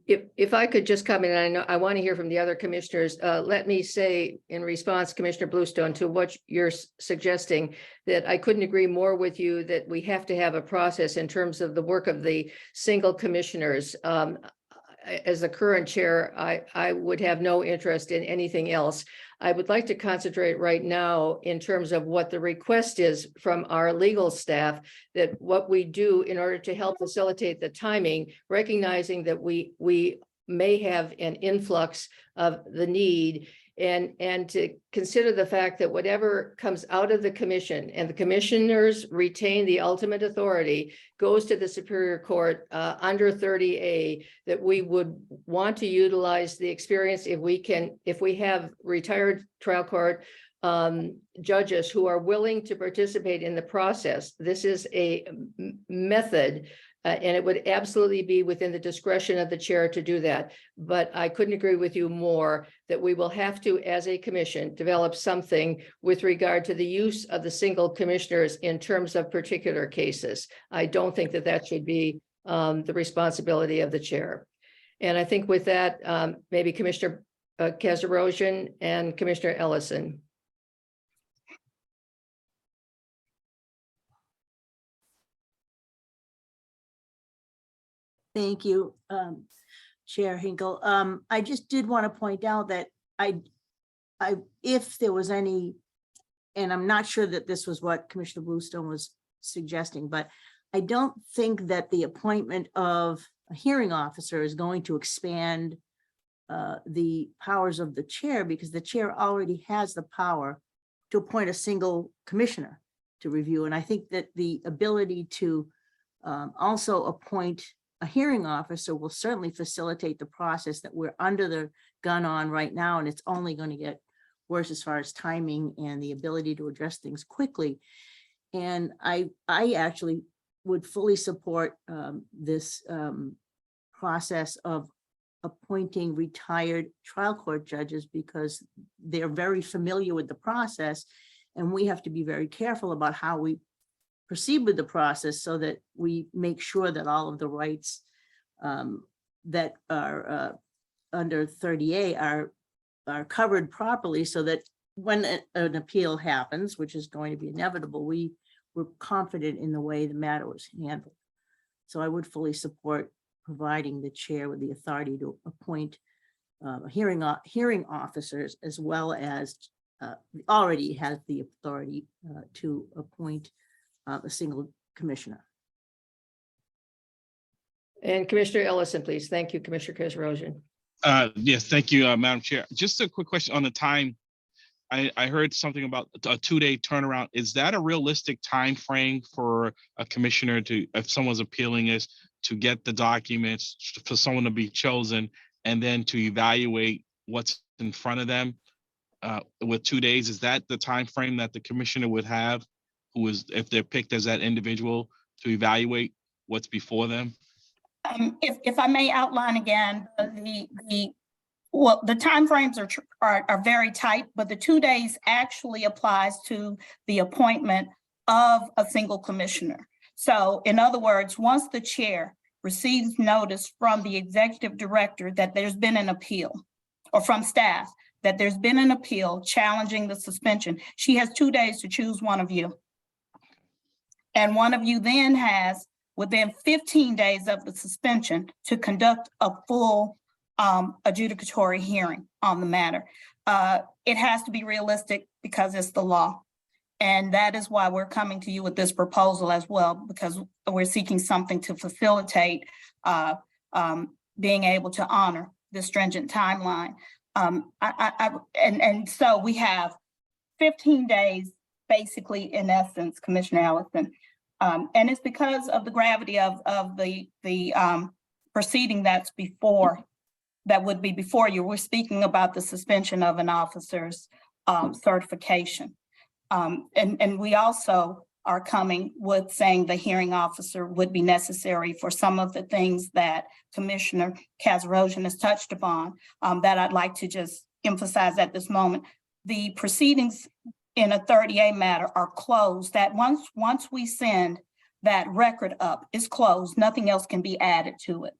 If I could just comment, and I know I want to hear from the other commissioners, let me say in response, Commissioner Bluestone, to what you're suggesting, that I couldn't agree more with you that we have to have a process in terms of the work of the single commissioners. As the current chair, I would have no interest in anything else. I would like to concentrate right now in terms of what the request is from our legal staff, that what we do in order to help facilitate the timing, recognizing that we may have an influx of the need, and to consider the fact that whatever comes out of the commission, and the commissioners retain the ultimate authority, goes to the Superior Court under 30A, that we would want to utilize the experience if we have retired trial court judges who are willing to participate in the process. This is a method, and it would absolutely be within the discretion of the chair to do that. But I couldn't agree with you more that we will have to, as a commission, develop something with regard to the use of the single commissioners in terms of particular cases. I don't think that that should be the responsibility of the chair. And I think with that, maybe Commissioner Kasarosian and Commissioner Ellison. Thank you, Chair Hinkle. I just did want to point out that if there was any, and I'm not sure that this was what Commissioner Bluestone was suggesting, but I don't think that the appointment of a hearing officer is going to expand the powers of the chair, because the chair already has the power to appoint a single commissioner to review. And I think that the ability to also appoint a hearing officer will certainly facilitate the process that we're under the gun on right now, and it's only going to get worse as far as timing and the ability to address things quickly. And I actually would fully support this process of appointing retired trial court judges, because they're very familiar with the process, and we have to be very careful about how we proceed with the process so that we make sure that all of the rights that are under 30A are covered properly, so that when an appeal happens, which is going to be inevitable, we're confident in the way the matter was handled. So I would fully support providing the chair with the authority to appoint hearing officers, as well as already has the authority to appoint a single commissioner. And Commissioner Ellison, please. Thank you, Commissioner Kasarosian. Yes, thank you, Madam Chair. Just a quick question on the time. I heard something about a 2-day turnaround. Is that a realistic time frame for a commissioner to, if someone's appealing this, to get the documents, for someone to be chosen, and then to evaluate what's in front of them with 2 days? Is that the time frame that the commissioner would have, who is, if they're picked as that individual, to evaluate what's before them? If I may outline again, the timeframes are very tight, but the 2 days actually applies to the appointment of a single commissioner. So in other words, once the chair receives notice from the executive director that there's been an appeal, or from staff that there's been an appeal challenging the suspension, she has 2 days to choose one of you. And one of you then has within 15 days of the suspension to conduct a full adjudicatory hearing on the matter. It has to be realistic because it's the law. And that is why we're coming to you with this proposal as well, because we're seeking something to facilitate being able to honor the stringent timeline. And so we have 15 days, basically, in essence, Commissioner Ellison. And it's because of the gravity of the proceeding that would be before you. We're speaking about the suspension of an officer's certification. And we also are coming with saying the hearing officer would be necessary for some of the things that Commissioner Kazarosian has touched upon that I'd like to just emphasize at this moment. The proceedings in a 30A matter are closed. That once we send that record up, it's closed. Nothing else can be added to it.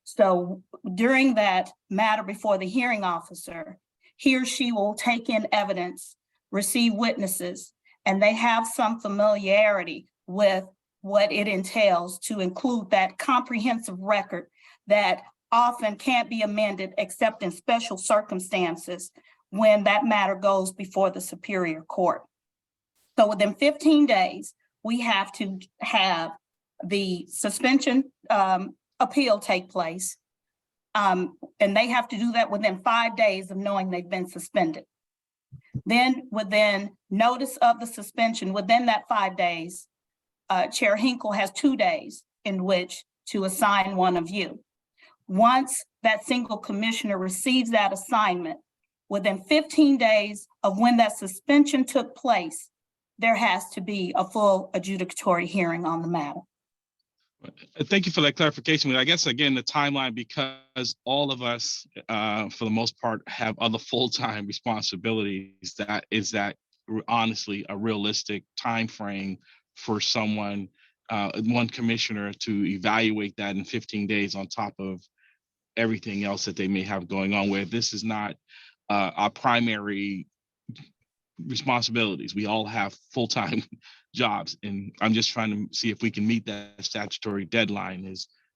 So during that matter before the hearing officer, he or she will take in evidence, receive witnesses, and they have some familiarity with what it entails to include that comprehensive record that often can't be amended except in special circumstances when that matter goes before the Superior Court. So within 15 days, we have to have the suspension appeal take place. And they have to do that within 5 days of knowing they've been suspended. Then within notice of the suspension, within that 5 days, Chair Hinkle has 2 days in which to assign one of you. Once that single commissioner receives that assignment, within 15 days of when that suspension took place, there has to be a full adjudicatory hearing on the matter. Thank you for that clarification. I guess, again, the timeline, because all of us, for the most part, have other full-time responsibilities, that honestly a realistic time frame for someone, one commissioner, to evaluate that in 15 days on top of everything else that they may have going on, where this is not our primary responsibilities. We all have full-time jobs, and I'm just trying to see if we can meet that statutory deadline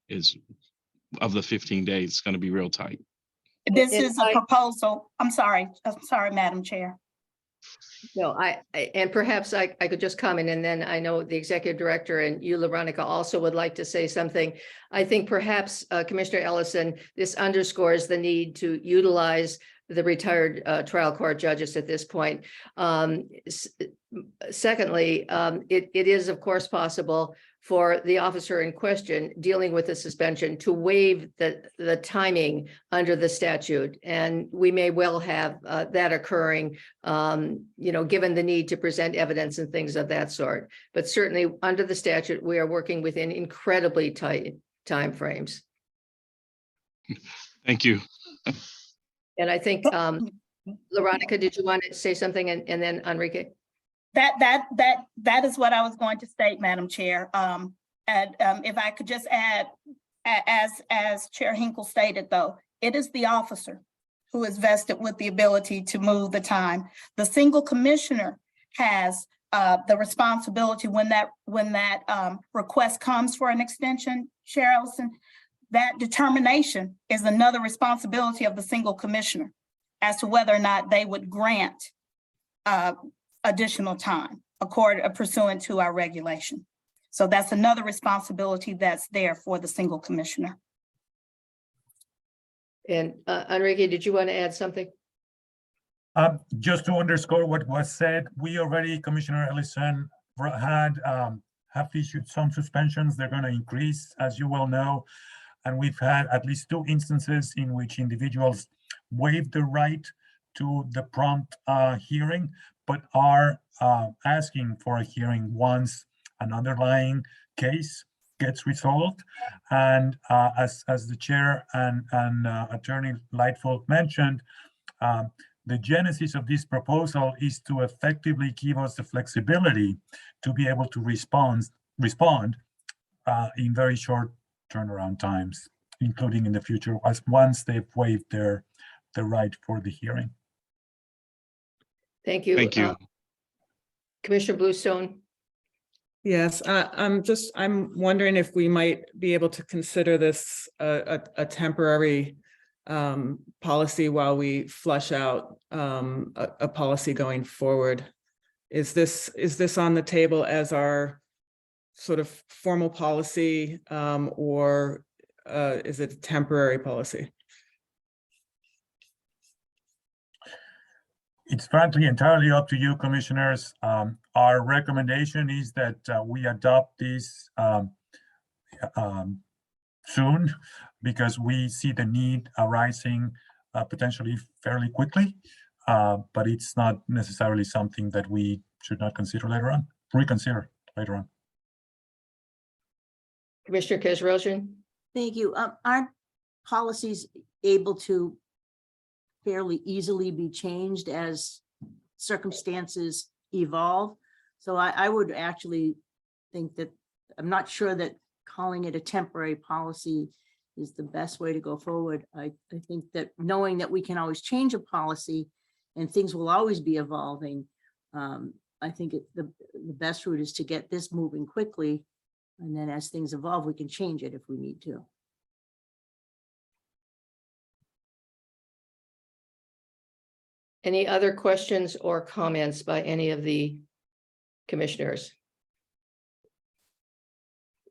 is of the 15 days. It's going to be real tight. This is a proposal. I'm sorry, Madam Chair. No, and perhaps I could just comment, and then I know the executive director and you, Veronica, also would like to say something. I think perhaps, Commissioner Ellison, this underscores the need to utilize the retired trial court judges at this point. Secondly, it is, of course, possible for the officer in question dealing with the suspension to waive the timing under the statute. And we may well have that occurring, given the need to present evidence and things of that sort. But certainly under the statute, we are working within incredibly tight timeframes. Thank you. And I think, Veronica, did you want to say something, and then Enrique? That is what I was going to state, Madam Chair. And if I could just add, as Chair Hinkle stated, though, it is the officer who is vested with the ability to move the time. The single commissioner has the responsibility when that request comes for an extension, Chair Ellison. That determination is another responsibility of the single commissioner as to whether or not they would grant additional time pursuant to our regulation. So that's another responsibility that's there for the single commissioner. And Enrique, did you want to add something? Just to underscore what was said, we already, Commissioner Ellison, have issued some suspensions. They're going to increase, as you well know. And we've had at least 2 instances in which individuals waive the right to the prompt hearing, but are asking for a hearing once an underlying case gets resolved. And as the chair and Attorney Lightfoot mentioned, the genesis of this proposal is to effectively give us the flexibility to be able to respond in very short turnaround times, including in the future, once they've waived the right for the hearing. Thank you. Thank you. Commissioner Bluestone. Yes, I'm wondering if we might be able to consider this a temporary policy while we flush out a policy going forward. Is this on the table as our sort of formal policy, or is it a temporary policy? It's frankly entirely up to you, commissioners. Our recommendation is that we adopt this soon, because we see the need arising potentially fairly quickly. But it's not necessarily something that we should not consider later on, reconsider later on. Commissioner Kesrosian? Thank you. Aren't policies able to fairly easily be changed as circumstances evolve? So I would actually think that, I'm not sure that calling it a temporary policy is the best way to go forward. I think that knowing that we can always change a policy and things will always be evolving, I think the best route is to get this moving quickly. And then as things evolve, we can change it if we need to. Any other questions or comments by any of the commissioners?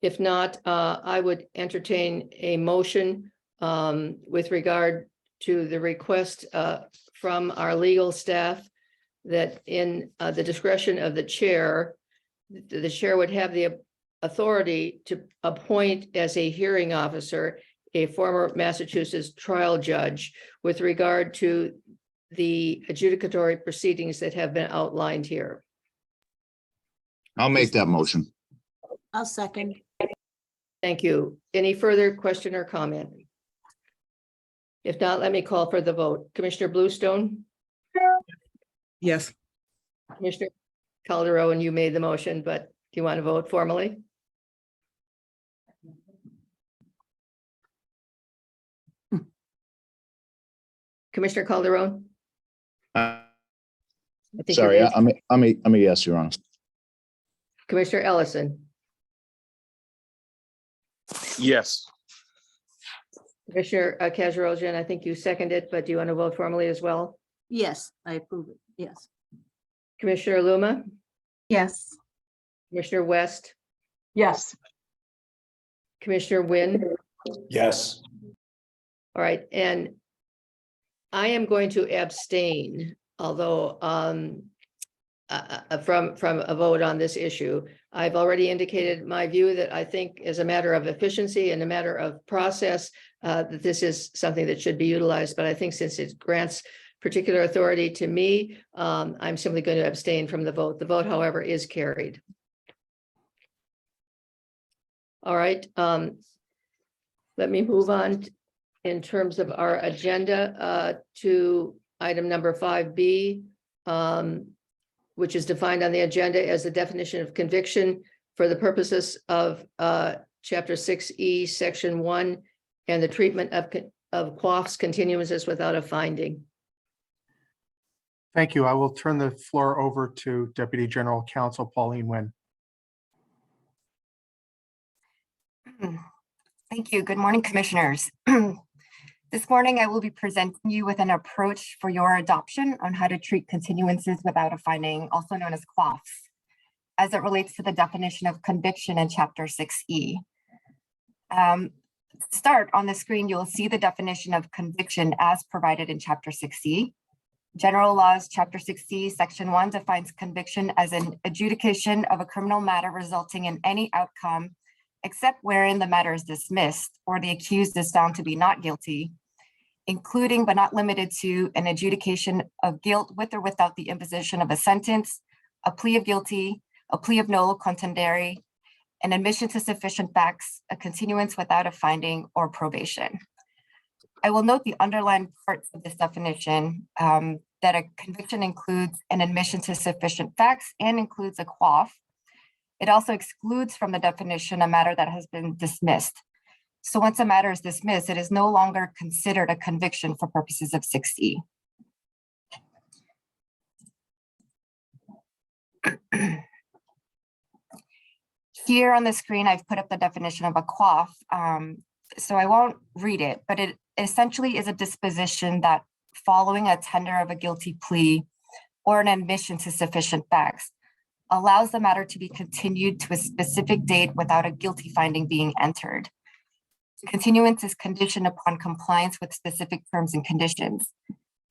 If not, I would entertain a motion with regard to the request from our legal staff that in the discretion of the chair would have the authority to appoint as a hearing officer a former Massachusetts trial judge with regard to the adjudicatory proceedings that have been outlined here. I'll make that motion. I'll second. Thank you. Any further question or comment? If not, let me call for the vote. Commissioner Bluestone, Yes. Commissioner Calderon, you made the motion, but do you want to vote formally? Commissioner Calderon? I think you Sorry, did. I'm a yes, Your Honor. Commissioner Ellison, Yes. Commissioner Kesrosian, I think you seconded, but do you want to vote formally as well? Yes, I approve it. Yes. Commissioner Luma, Yes. Commissioner West, Yes. Commissioner Wynn. Yes. All right, and I am going to abstain, although from a vote on this issue. I've already indicated my view that I think as a matter of efficiency and a matter of process, that this is something that should be utilized. But I think since it grants particular authority to me, I'm simply going to abstain from the vote. The vote, however, is carried. All right. Let me move on in terms of our agenda to item number 5B, which is defined on the agenda as the definition of conviction for the purposes of Chapter 6E, Section 1, and the treatment of quaffs continuances without a finding. Thank you. I will turn the floor over to Deputy General Counsel Pauline Wynn. Thank you. Good morning, commissioners. This morning, I will be presenting you with an approach for your adoption on how to treat continuances without a finding, also known as quaffs, as it relates to the definition of conviction in Chapter 6E. To start, on the screen, you'll see the definition of conviction as provided in Chapter 6E. General Laws, Chapter 6E, Section 1 defines conviction as an adjudication of a criminal matter resulting in any outcome except wherein the matter is dismissed or the accused is found to be not guilty, including but not limited to an adjudication of guilt with or without the imposition of a sentence, a plea of guilty, a plea of nolo contendere, an admission to sufficient facts, a continuance without a finding, or probation. I will note the underlined parts of this definition, that a conviction includes an admission to sufficient facts and includes a quaff. It also excludes from the definition a matter that has been dismissed. So once a matter is dismissed, it is no longer considered a conviction for purposes of 6E. Here on the screen, I've put up the definition of a quaff. So I won't read it, but it essentially is a disposition that following a tender of a guilty plea or an admission to sufficient facts allows the matter to be continued to a specific date without a guilty finding being entered. Continuance is conditioned upon compliance with specific terms and conditions.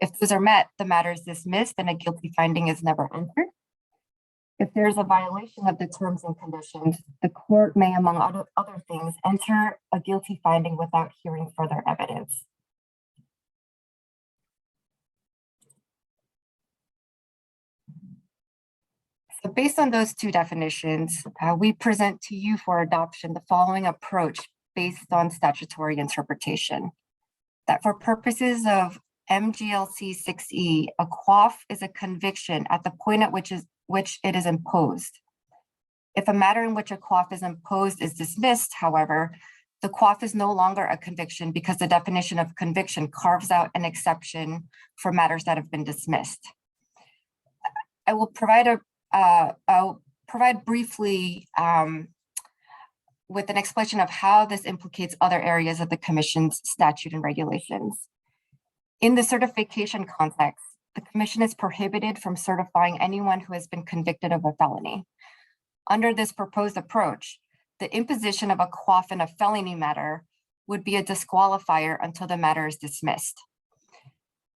If those are met, the matter is dismissed and a guilty finding is never entered. If there's a violation of the terms and conditions, the court may, among other things, enter a guilty finding without hearing further evidence. So based on those two definitions, we present to you for adoption the following approach based on statutory interpretation. That for purposes of MGLC 6E, a quaff is a conviction at the point at which it is imposed. If a matter in which a quaff is imposed is dismissed, however, the quaff is no longer a conviction because the definition of conviction carves out an exception for matters that have been dismissed. I will provide I'll provide briefly with an explanation of how this implicates other areas of the Commission's statute and regulations. In the certification context, the Commission is prohibited from certifying anyone who has been convicted of a felony. Under this proposed approach, the imposition of a quaff in a felony matter would be a disqualifier until the matter is dismissed.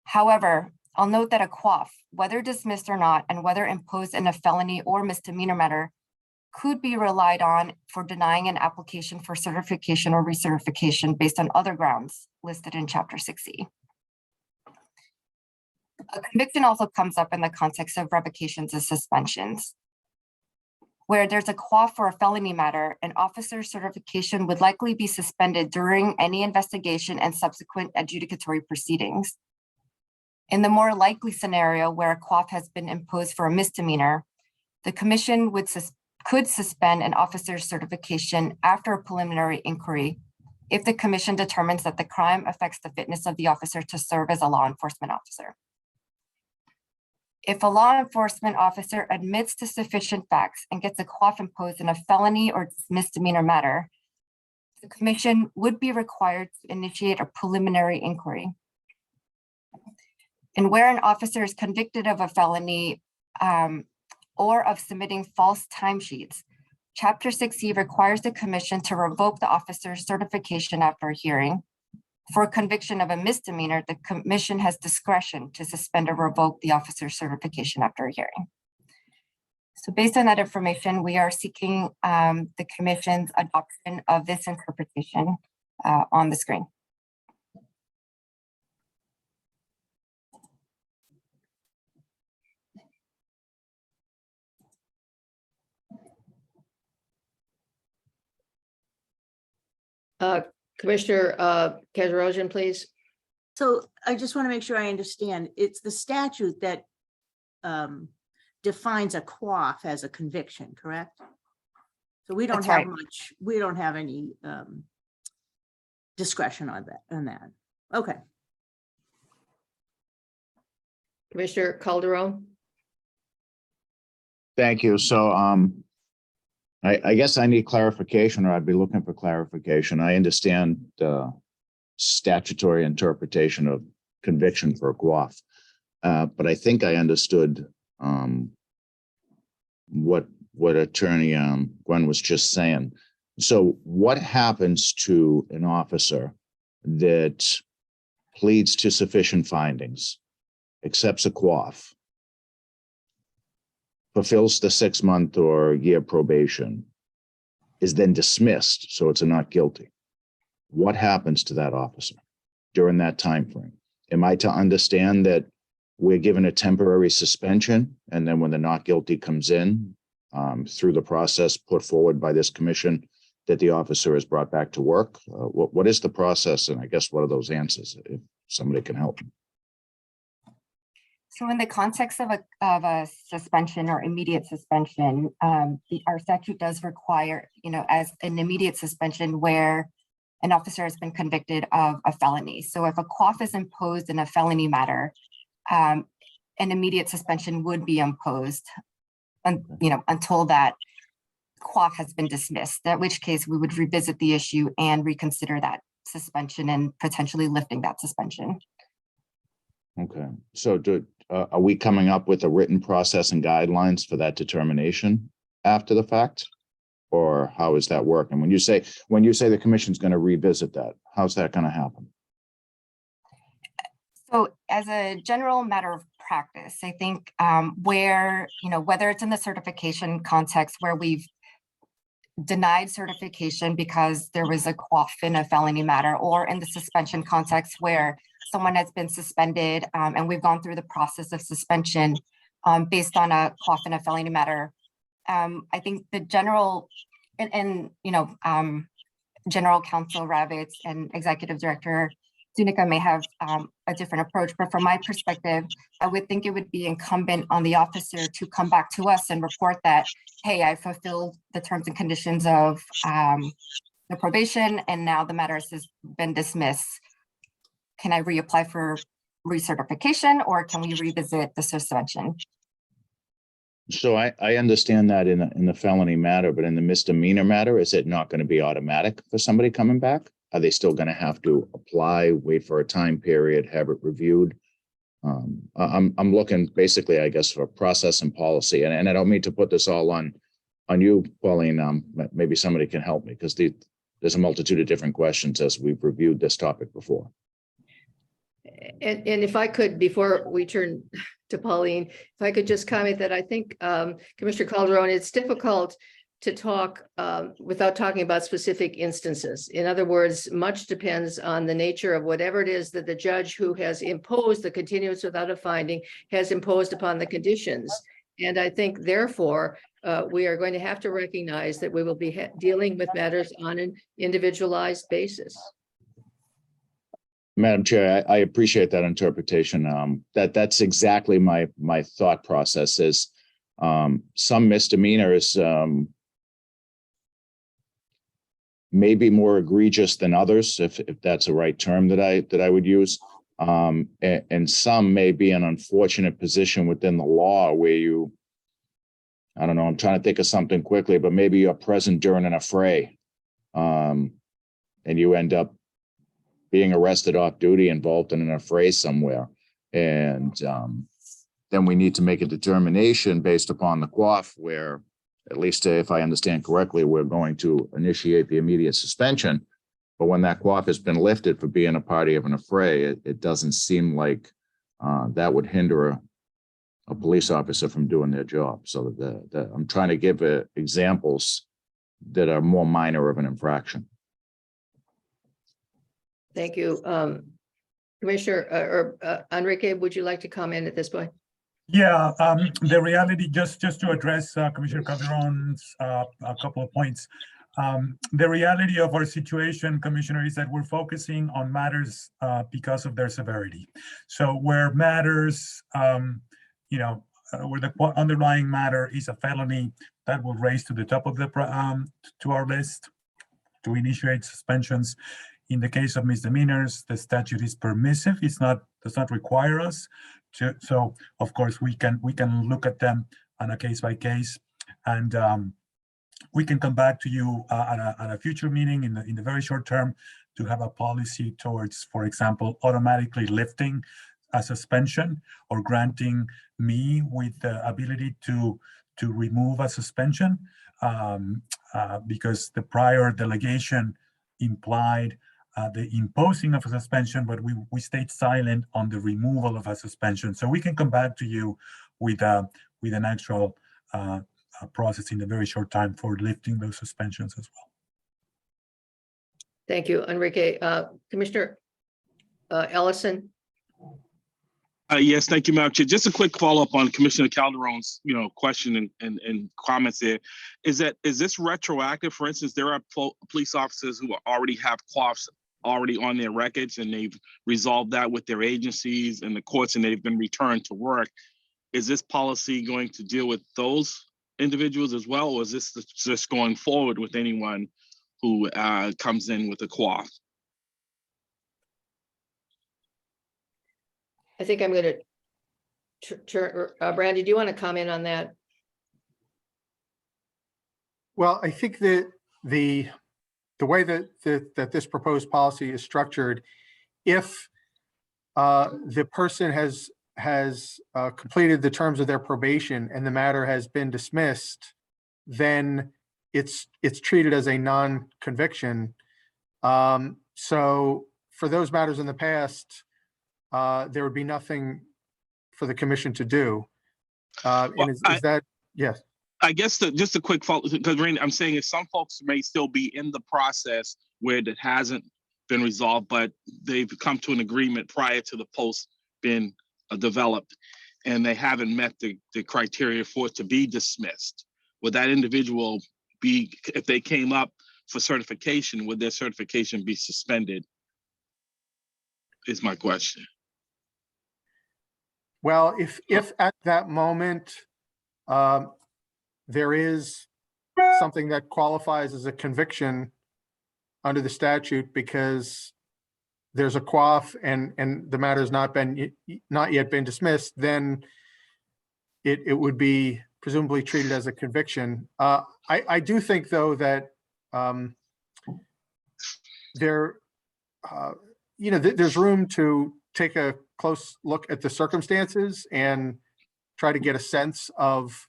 However, I'll note that a quaff, whether dismissed or not, and whether imposed in a felony or misdemeanor matter, could be relied on for denying an application for certification or recertification based on other grounds listed in Chapter 6E. A conviction also comes up in the context of revocations and suspensions. Where there's a quaff for a felony matter, an officer's certification would likely be suspended during any investigation and subsequent adjudicatory proceedings. In the more likely scenario where a quaff has been imposed for a misdemeanor, the Commission could suspend an officer's certification after a preliminary inquiry if the Commission determines that the crime affects the fitness of the officer to serve as a law enforcement officer. If a law enforcement officer admits to sufficient facts and gets a quaff imposed in a felony or misdemeanor matter, the Commission would be required to initiate a preliminary inquiry. And where an officer is convicted of a felony or of submitting false timesheets, Chapter 6E requires the Commission to revoke the officer's certification after a hearing. For a conviction of a misdemeanor, the Commission has discretion to suspend or revoke the officer's certification after a hearing. So based on that information, we are seeking the Commission's adoption of this interpretation on the screen. Commissioner Kajarosian, please. So I just want to make sure I understand. It's the statute that defines a quaff as a conviction, correct? So we don't That's have right. much, we don't have any discretion on that. Okay. Commissioner Calderon. Thank you. So I guess I need clarification, or I'd be looking for clarification. I understand the statutory interpretation of conviction for a quaff, but I think I understood what Attorney Gwen was just saying. So what happens to an officer that pleads to sufficient findings, accepts a quaff, fulfills the 6-month or year probation, is then dismissed, so it's a not guilty? What happens to that officer during that time frame? Am I to understand that we're given a temporary suspension, and then when the not guilty comes in through the process put forward by this Commission, that the officer is brought back to work? What is the process? And I guess what are those answers, if somebody can help me? So in the context of a suspension or immediate suspension, our statute does require, as an immediate suspension where an officer has been convicted of a felony. So if a quaff is imposed in a felony matter, an immediate suspension would be imposed, until that quaff has been dismissed, in which case we would revisit the issue and reconsider that suspension and potentially lifting that suspension. Okay, so are we coming up with a written process and guidelines for that determination after the fact? Or how is that working? When you say the commission's going to revisit that, how's that going to happen? So as a general matter of practice, I think where, whether it's in the certification context where we've denied certification because there was a quaff in a felony matter, or in the suspension context where someone has been suspended and we've gone through the process of suspension based on a quaff in a felony matter. I think the general General Counsel Ravitz and Executive Director Zuniga may have a different approach, but from my perspective, I would think it would be incumbent on the officer to come back to us and report that, hey, I fulfilled the terms and conditions of the probation, and now the matter has been dismissed. Can I reapply for recertification, or can we revisit the suspension? So I understand that in the felony matter, but in the misdemeanor matter, is it not going to be automatic for somebody coming back? Are they still going to have to apply, wait for a time period, have it reviewed? I'm looking basically, I guess, for process and policy, and I don't mean to put this all on you, Pauline. Maybe somebody can help me, because there's a multitude of different questions as we've reviewed this topic before. And if I could, before we turn to Pauline, if I could just comment that I think, Commissioner Calderon, it's difficult to talk without talking about specific instances. In other words, much depends on the nature of whatever it is that the judge who has imposed the continuance without a finding has imposed upon the conditions. And I think, therefore, we are going to have to recognize that we will be dealing with matters on an individualized basis. Madam Chair, I appreciate that interpretation. That's exactly my thought process is some misdemeanors may be more egregious than others, if that's the right term that I would use. And some may be an unfortunate position within the law where I don't know, I'm trying to think of something quickly, but maybe you're present during an affray and you end up being arrested off duty, involved in an affray somewhere. And then we need to make a determination based upon the quaff where, at least if I understand correctly, we're going to initiate the immediate suspension. But when that quaff has been lifted for being a party of an affray, it doesn't seem like that would hinder a police officer from doing their job. So I'm trying to give examples that are more minor of an infraction. Thank you. Commissioner Enrique, would you like to comment at this point? Yeah, the reality, just to address Commissioner Calderon's a couple of points. The reality of our situation, Commissioner, is that we're focusing on matters because of their severity. So where matters, where the underlying matter is a felony, that will raise to the top of the to our list to initiate suspensions. In the case of misdemeanors, the statute is permissive. Does not require us to. So of course we can look at them on a case by case, and we can come back to you at a future meeting in the very short term to have a policy towards, for example, automatically lifting a suspension or granting me with the ability to remove a suspension because the prior delegation implied the imposing of a suspension, but we stayed silent on the removal of a suspension. So we can come back to you with an actual process in a very short time for lifting those suspensions as well. Thank you, Enrique. Commissioner Ellison. Yes, thank you, Madam Chair. Just a quick follow-up on Commissioner Calderon's, question and comments there. Is this retroactive? For instance, there are police officers who already have quaffs already on their records, and they've resolved that with their agencies and the courts, and they've been returned to work. Is this policy going to deal with those individuals as well, or is this just going forward with anyone who comes in with a quaff? I think I'm going to turn. Brandy, do you want to comment on that? Well, I think that the way that this proposed policy is structured, if the person has completed the terms of their probation and the matter has been dismissed, then it's treated as a non-conviction. So for those matters in the past, there would be nothing for the commission to do. Well, And is that, yes? I guess just a quick follow, because Randy, I'm saying is some folks may still be in the process where it hasn't been resolved, but they've come to an agreement prior to the post being developed, and they haven't met the criteria for it to be dismissed. Would that individual be, if they came up for certification, would their certification be suspended? Is my question. Well, if at that moment, there is something that qualifies as a conviction under the statute because there's a quaff and the matter has not yet been dismissed, then it would be presumably treated as a conviction. I do think, though, that there's room to take a close look at the circumstances and try to get a sense of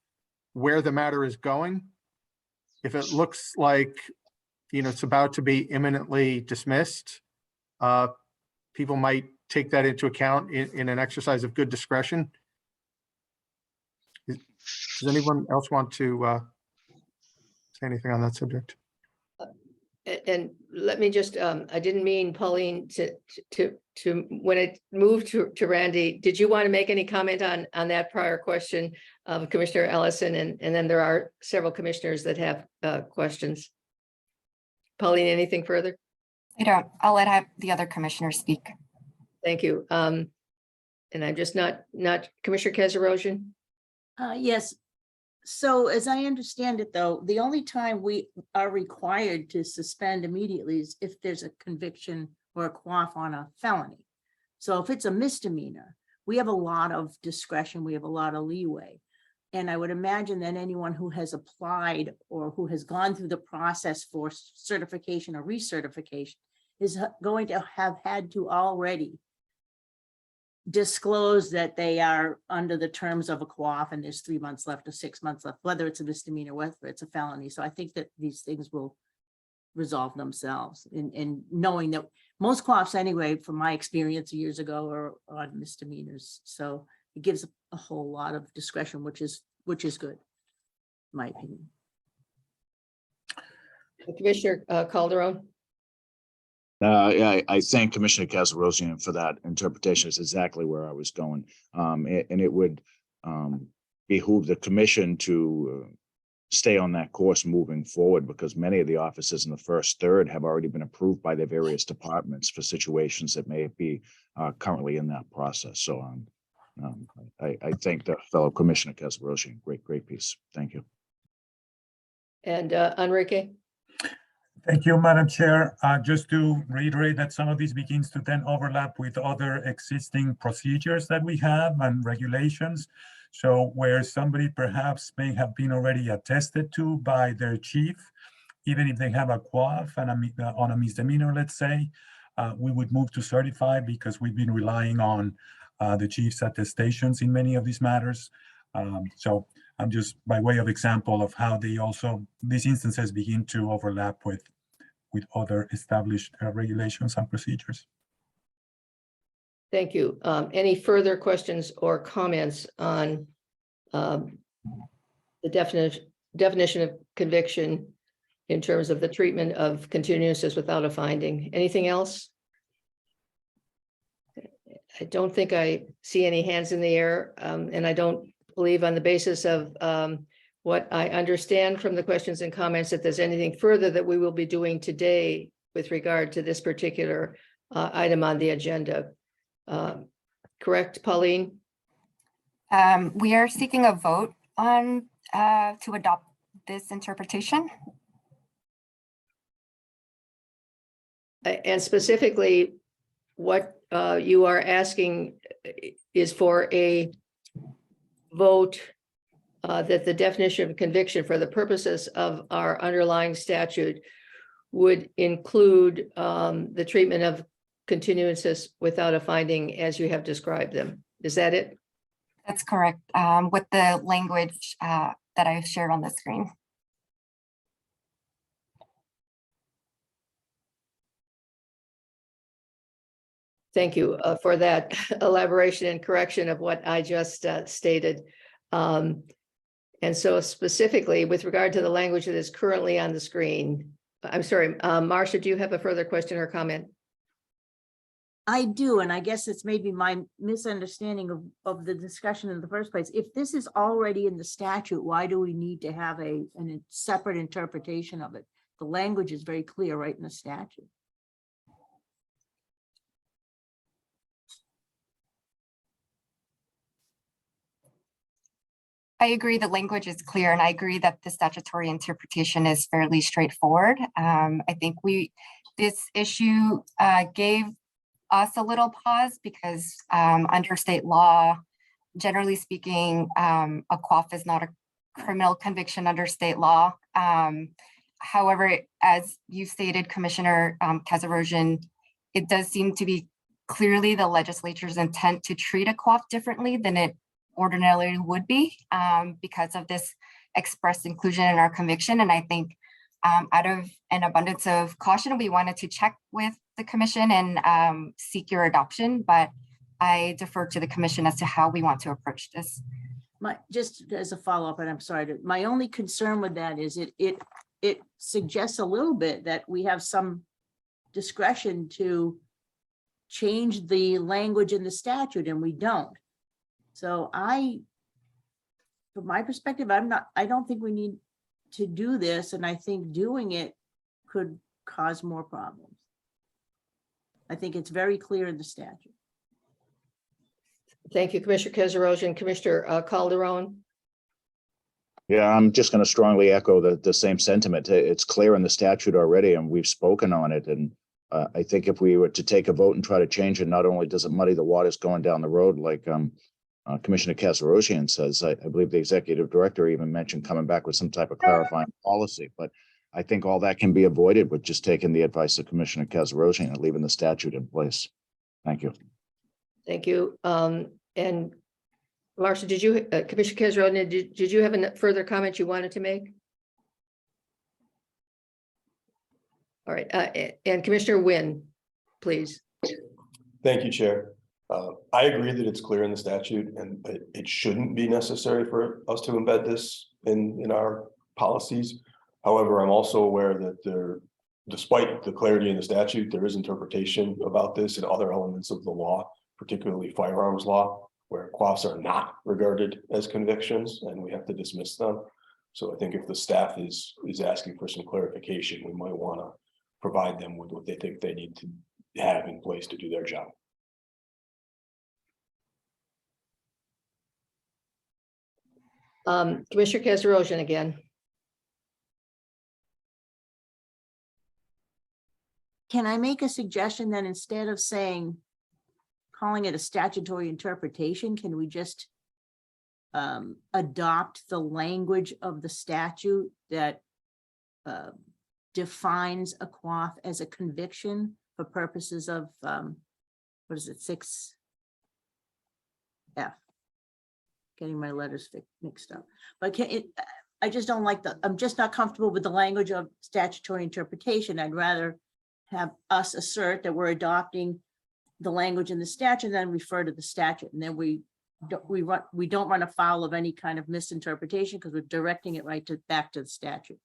where the matter is going. If it looks like, it's about to be imminently dismissed, people might take that into account in an exercise of good discretion. Does anyone else want to say anything on that subject? And let me just, I didn't mean, Pauline, to when it moved to Randy, did you want to make any comment on that prior question of Commissioner Ellison? And then there are several commissioners that have questions. Pauline, anything further? I don't. I'll let the other commissioners speak. Thank you. And I'm just not Commissioner Keserosian? Yes. So as I understand it, though, the only time we are required to suspend immediately is if there's a conviction or a quaff on a felony. So if it's a misdemeanor, we have a lot of discretion, we have a lot of leeway. And I would imagine that anyone who has applied or who has gone through the process for certification or recertification is going to have had to already disclose that they are under the terms of a quaff and there's 3 months left or 6 months left, whether it's a misdemeanor, whether it's a felony. So I think that these things will resolve themselves in knowing that most quaffs anyway, from my experience years ago, are on misdemeanors. So it gives a whole lot of discretion, which is good, in my opinion. Commissioner Calderon? Yeah, I thank Commissioner Keserosian for that interpretation. It's exactly where I was going. And it would behoove the commission to stay on that course moving forward, because many of the offices in the first third have already been approved by their various departments for situations that may be currently in that process. So I thank the fellow Commissioner Keserosian. Great piece. Thank you. And Enrique? Thank you, Madam Chair. Just to reiterate that some of this begins to then overlap with other existing procedures that we have and regulations. So where somebody perhaps may have been already attested to by their chief, even if they have a quaff and on a misdemeanor, let's say, we would move to certify because we've been relying on the chief's attestations in many of these matters. So I'm just by way of example of how they also, these instances begin to overlap with other established regulations and procedures. Thank you. Any further questions or comments on the definition of conviction in terms of the treatment of continuances without a finding? Anything else? I don't think I see any hands in the air, and I don't believe on the basis of what I understand from the questions and comments that there's anything further that we will be doing today with regard to this particular item on the agenda. Correct, Pauline? We are seeking a vote on to adopt this interpretation. And specifically, what you are asking is for a vote that the definition of conviction for the purposes of our underlying statute would include the treatment of continuances without a finding as you have described them. Is that it? That's correct, with the language that I've shared on the screen. Thank you for that elaboration and correction of what I just stated. And so specifically with regard to the language that is currently on the screen, I'm sorry, Marcia, do you have a further question or comment? I do, and I guess it's maybe my misunderstanding of the discussion in the first place. If this is already in the statute, why do we need to have a separate interpretation of it? The language is very clear right in the statute. I agree the language is clear, and I agree that the statutory interpretation is fairly straightforward. I think this issue gave us a little pause because under state law, generally speaking, a quaff is not a criminal conviction under state law. However, as you stated, Commissioner Kazarosian, it does seem to be clearly the legislature's intent to treat a quaff differently than it ordinarily would be because of this express inclusion in our conviction. And I think out of an abundance of caution, we wanted to check with the commission and seek your adoption, but I defer to the commission as to how we want to approach this. Just as a follow-up, and I'm sorry, my only concern with that is it suggests a little bit that we have some discretion to change the language in the statute, and we don't. So from my perspective, I don't think we need to do this, and I think doing it could cause more problems. I think it's very clear in the statute. Thank you, Commissioner Kazarosian. Commissioner Calderon. Yeah, I'm just going to strongly echo the same sentiment. It's clear in the statute already, and we've spoken on it. And I think if we were to take a vote and try to change it, not only does it muddy the waters going down the road, like Commissioner Kazarosian says, I believe the executive director even mentioned coming back with some type of clarifying policy. But I think all that can be avoided with just taking the advice of Commissioner Kazarosian and leaving the statute in place. Thank you. Thank you. And Marcia, did you, Commissioner Kazarosian, did you have a further comment you wanted to make? All right, and Commissioner Wynn, please. Thank you, Chair. I agree that it's clear in the statute and it shouldn't be necessary for us to embed this in our policies. However, I'm also aware that despite the clarity in the statute, there is interpretation about this in other elements of the law, particularly firearms law, where quaffs are not regarded as convictions and we have to dismiss them. So I think if the staff is asking for some clarification, we might want to provide them with what they think they need to have in place to do their job. Commissioner Kazarosian again. Can I make a suggestion that instead of calling it a statutory interpretation, can we just adopt the language of the statute that defines a quaff as a conviction for purposes of, what is it, 6F? Getting my letters mixed up, but I just don't like I'm just not comfortable with the language of statutory interpretation. I'd rather have us assert that we're adopting the language in the statute and then refer to the statute. And then we don't run afoul of any kind of misinterpretation because we're directing it back to the statute.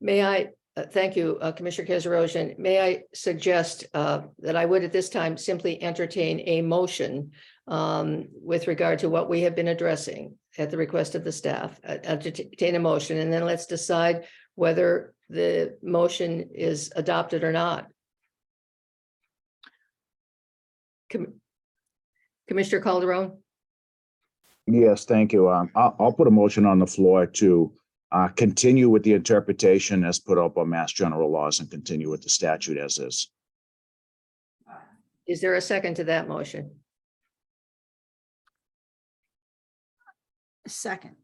May I, thank you, Commissioner Kazarosian. May I suggest that I would at this time simply entertain a motion with regard to what we have been addressing at the request of the staff. Entertain a motion, and then let's decide whether the motion is adopted or not. Commissioner Calderon? Yes, thank you. I'll put a motion on the floor to continue with the interpretation as put up by Mass General laws and continue with the statute as is. Is there a second to that motion? Second.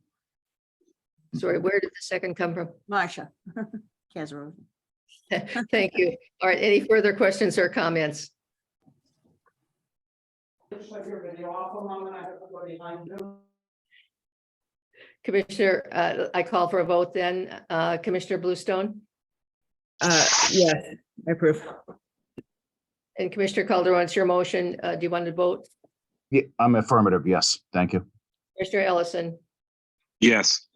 Sorry, where did the second come from? Marcia. Kazarov. Thank you. All right, any further questions or comments? Commissioner, I call for a vote then. Commissioner Bluestone Yes, I approve. and Commissioner Calderon, it's your motion. Do you want to vote? Yeah, I'm affirmative. Yes, thank you. Commissioner Ellison? Yes.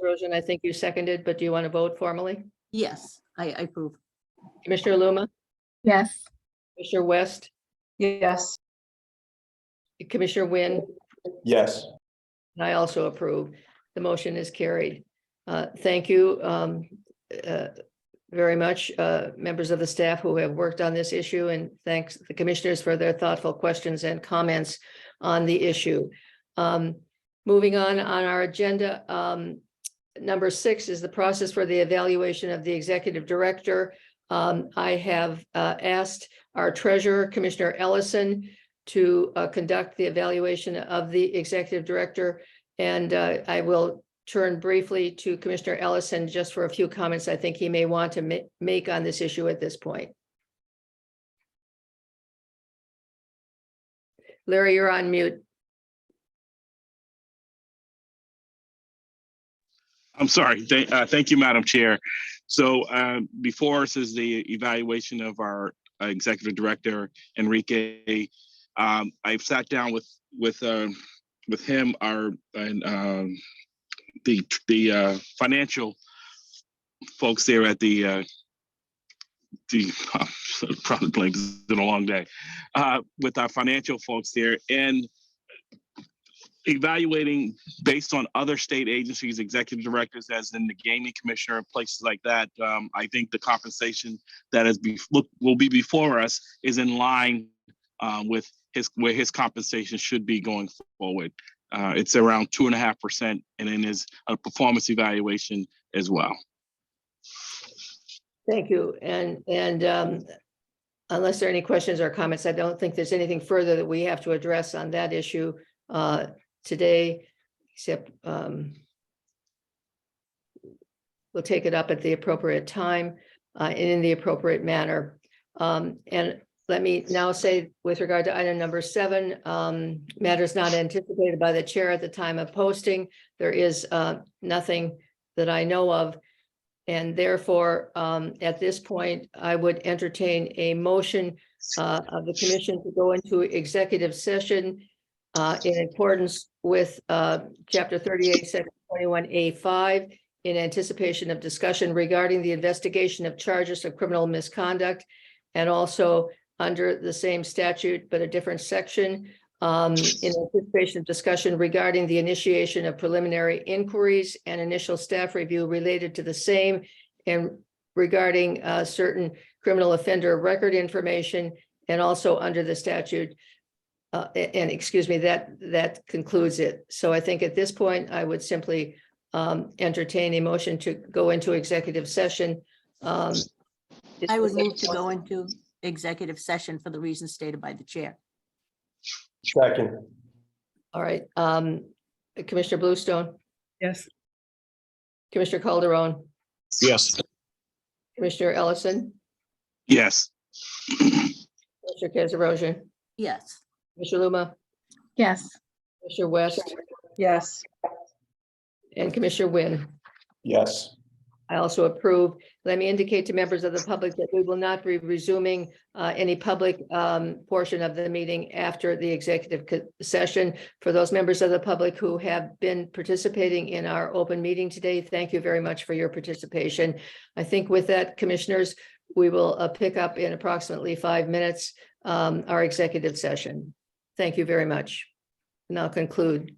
Rosen, I think you seconded, but do you want to vote formally? Yes, I approve. Commissioner Luma, Yes. Commissioner West, Yes. Commissioner Wynn, Yes. and I also approve. The motion is carried. Thank you very much, members of the staff who have worked on this issue, and thanks the commissioners for their thoughtful questions and comments on the issue. Moving on our agenda, number 6 is the process for the evaluation of the executive director. I have asked our treasurer, Commissioner Ellison, to conduct the evaluation of the executive director. And I will turn briefly to Commissioner Ellison just for a few comments I think he may want to make on this issue at this point. Larry, you're on mute. I'm sorry. Thank you, Madam Chair. So before us is the evaluation of our executive director, Enrique. I've sat down with him, the financial folks there at the probably blank, it's been a long day, with our financial folks there, and evaluating based on other state agencies, executive directors, as in the gaming commissioner and places like that. I think the compensation that will be before us is in line with where his compensation should be going forward. It's around 2.5%, and then there's a performance evaluation as well. Thank you. And unless there are any questions or comments, I don't think there's anything further that we have to address on that issue today, except we'll take it up at the appropriate time and in the appropriate manner. And let me now say, with regard to item number 7, matters not anticipated by the chair at the time of posting. There is nothing that I know of. And therefore, at this point, I would entertain a motion of the commission to go into executive session in accordance with Chapter 38, Section 21A5, in anticipation of discussion regarding the investigation of charges of criminal misconduct, and also under the same statute, but a different section, in anticipation of discussion regarding the initiation of preliminary inquiries and initial staff review related to the same, and regarding certain criminal offender record information, and also under the statute. And excuse me, that concludes it. So I think at this point, I would simply entertain a motion to go into executive session. I would move to go into executive session for the reasons stated by the chair. Second. All right. Commissioner Bluestone, Yes. Commissioner Calderon, Yes. Commissioner Ellison, Yes. Commissioner Kazarosian, Yes. Commissioner Luma, Yes. Commissioner West, Yes. and Commissioner Wynn. Yes. I also approve. Let me indicate to members of the public that we will not be resuming any public portion of the meeting after the executive session. For those members of the public who have been participating in our open meeting today, thank you very much for your participation. I think with that, commissioners, we will pick up in approximately 5 minutes our executive session. Thank you very much. And I'll conclude.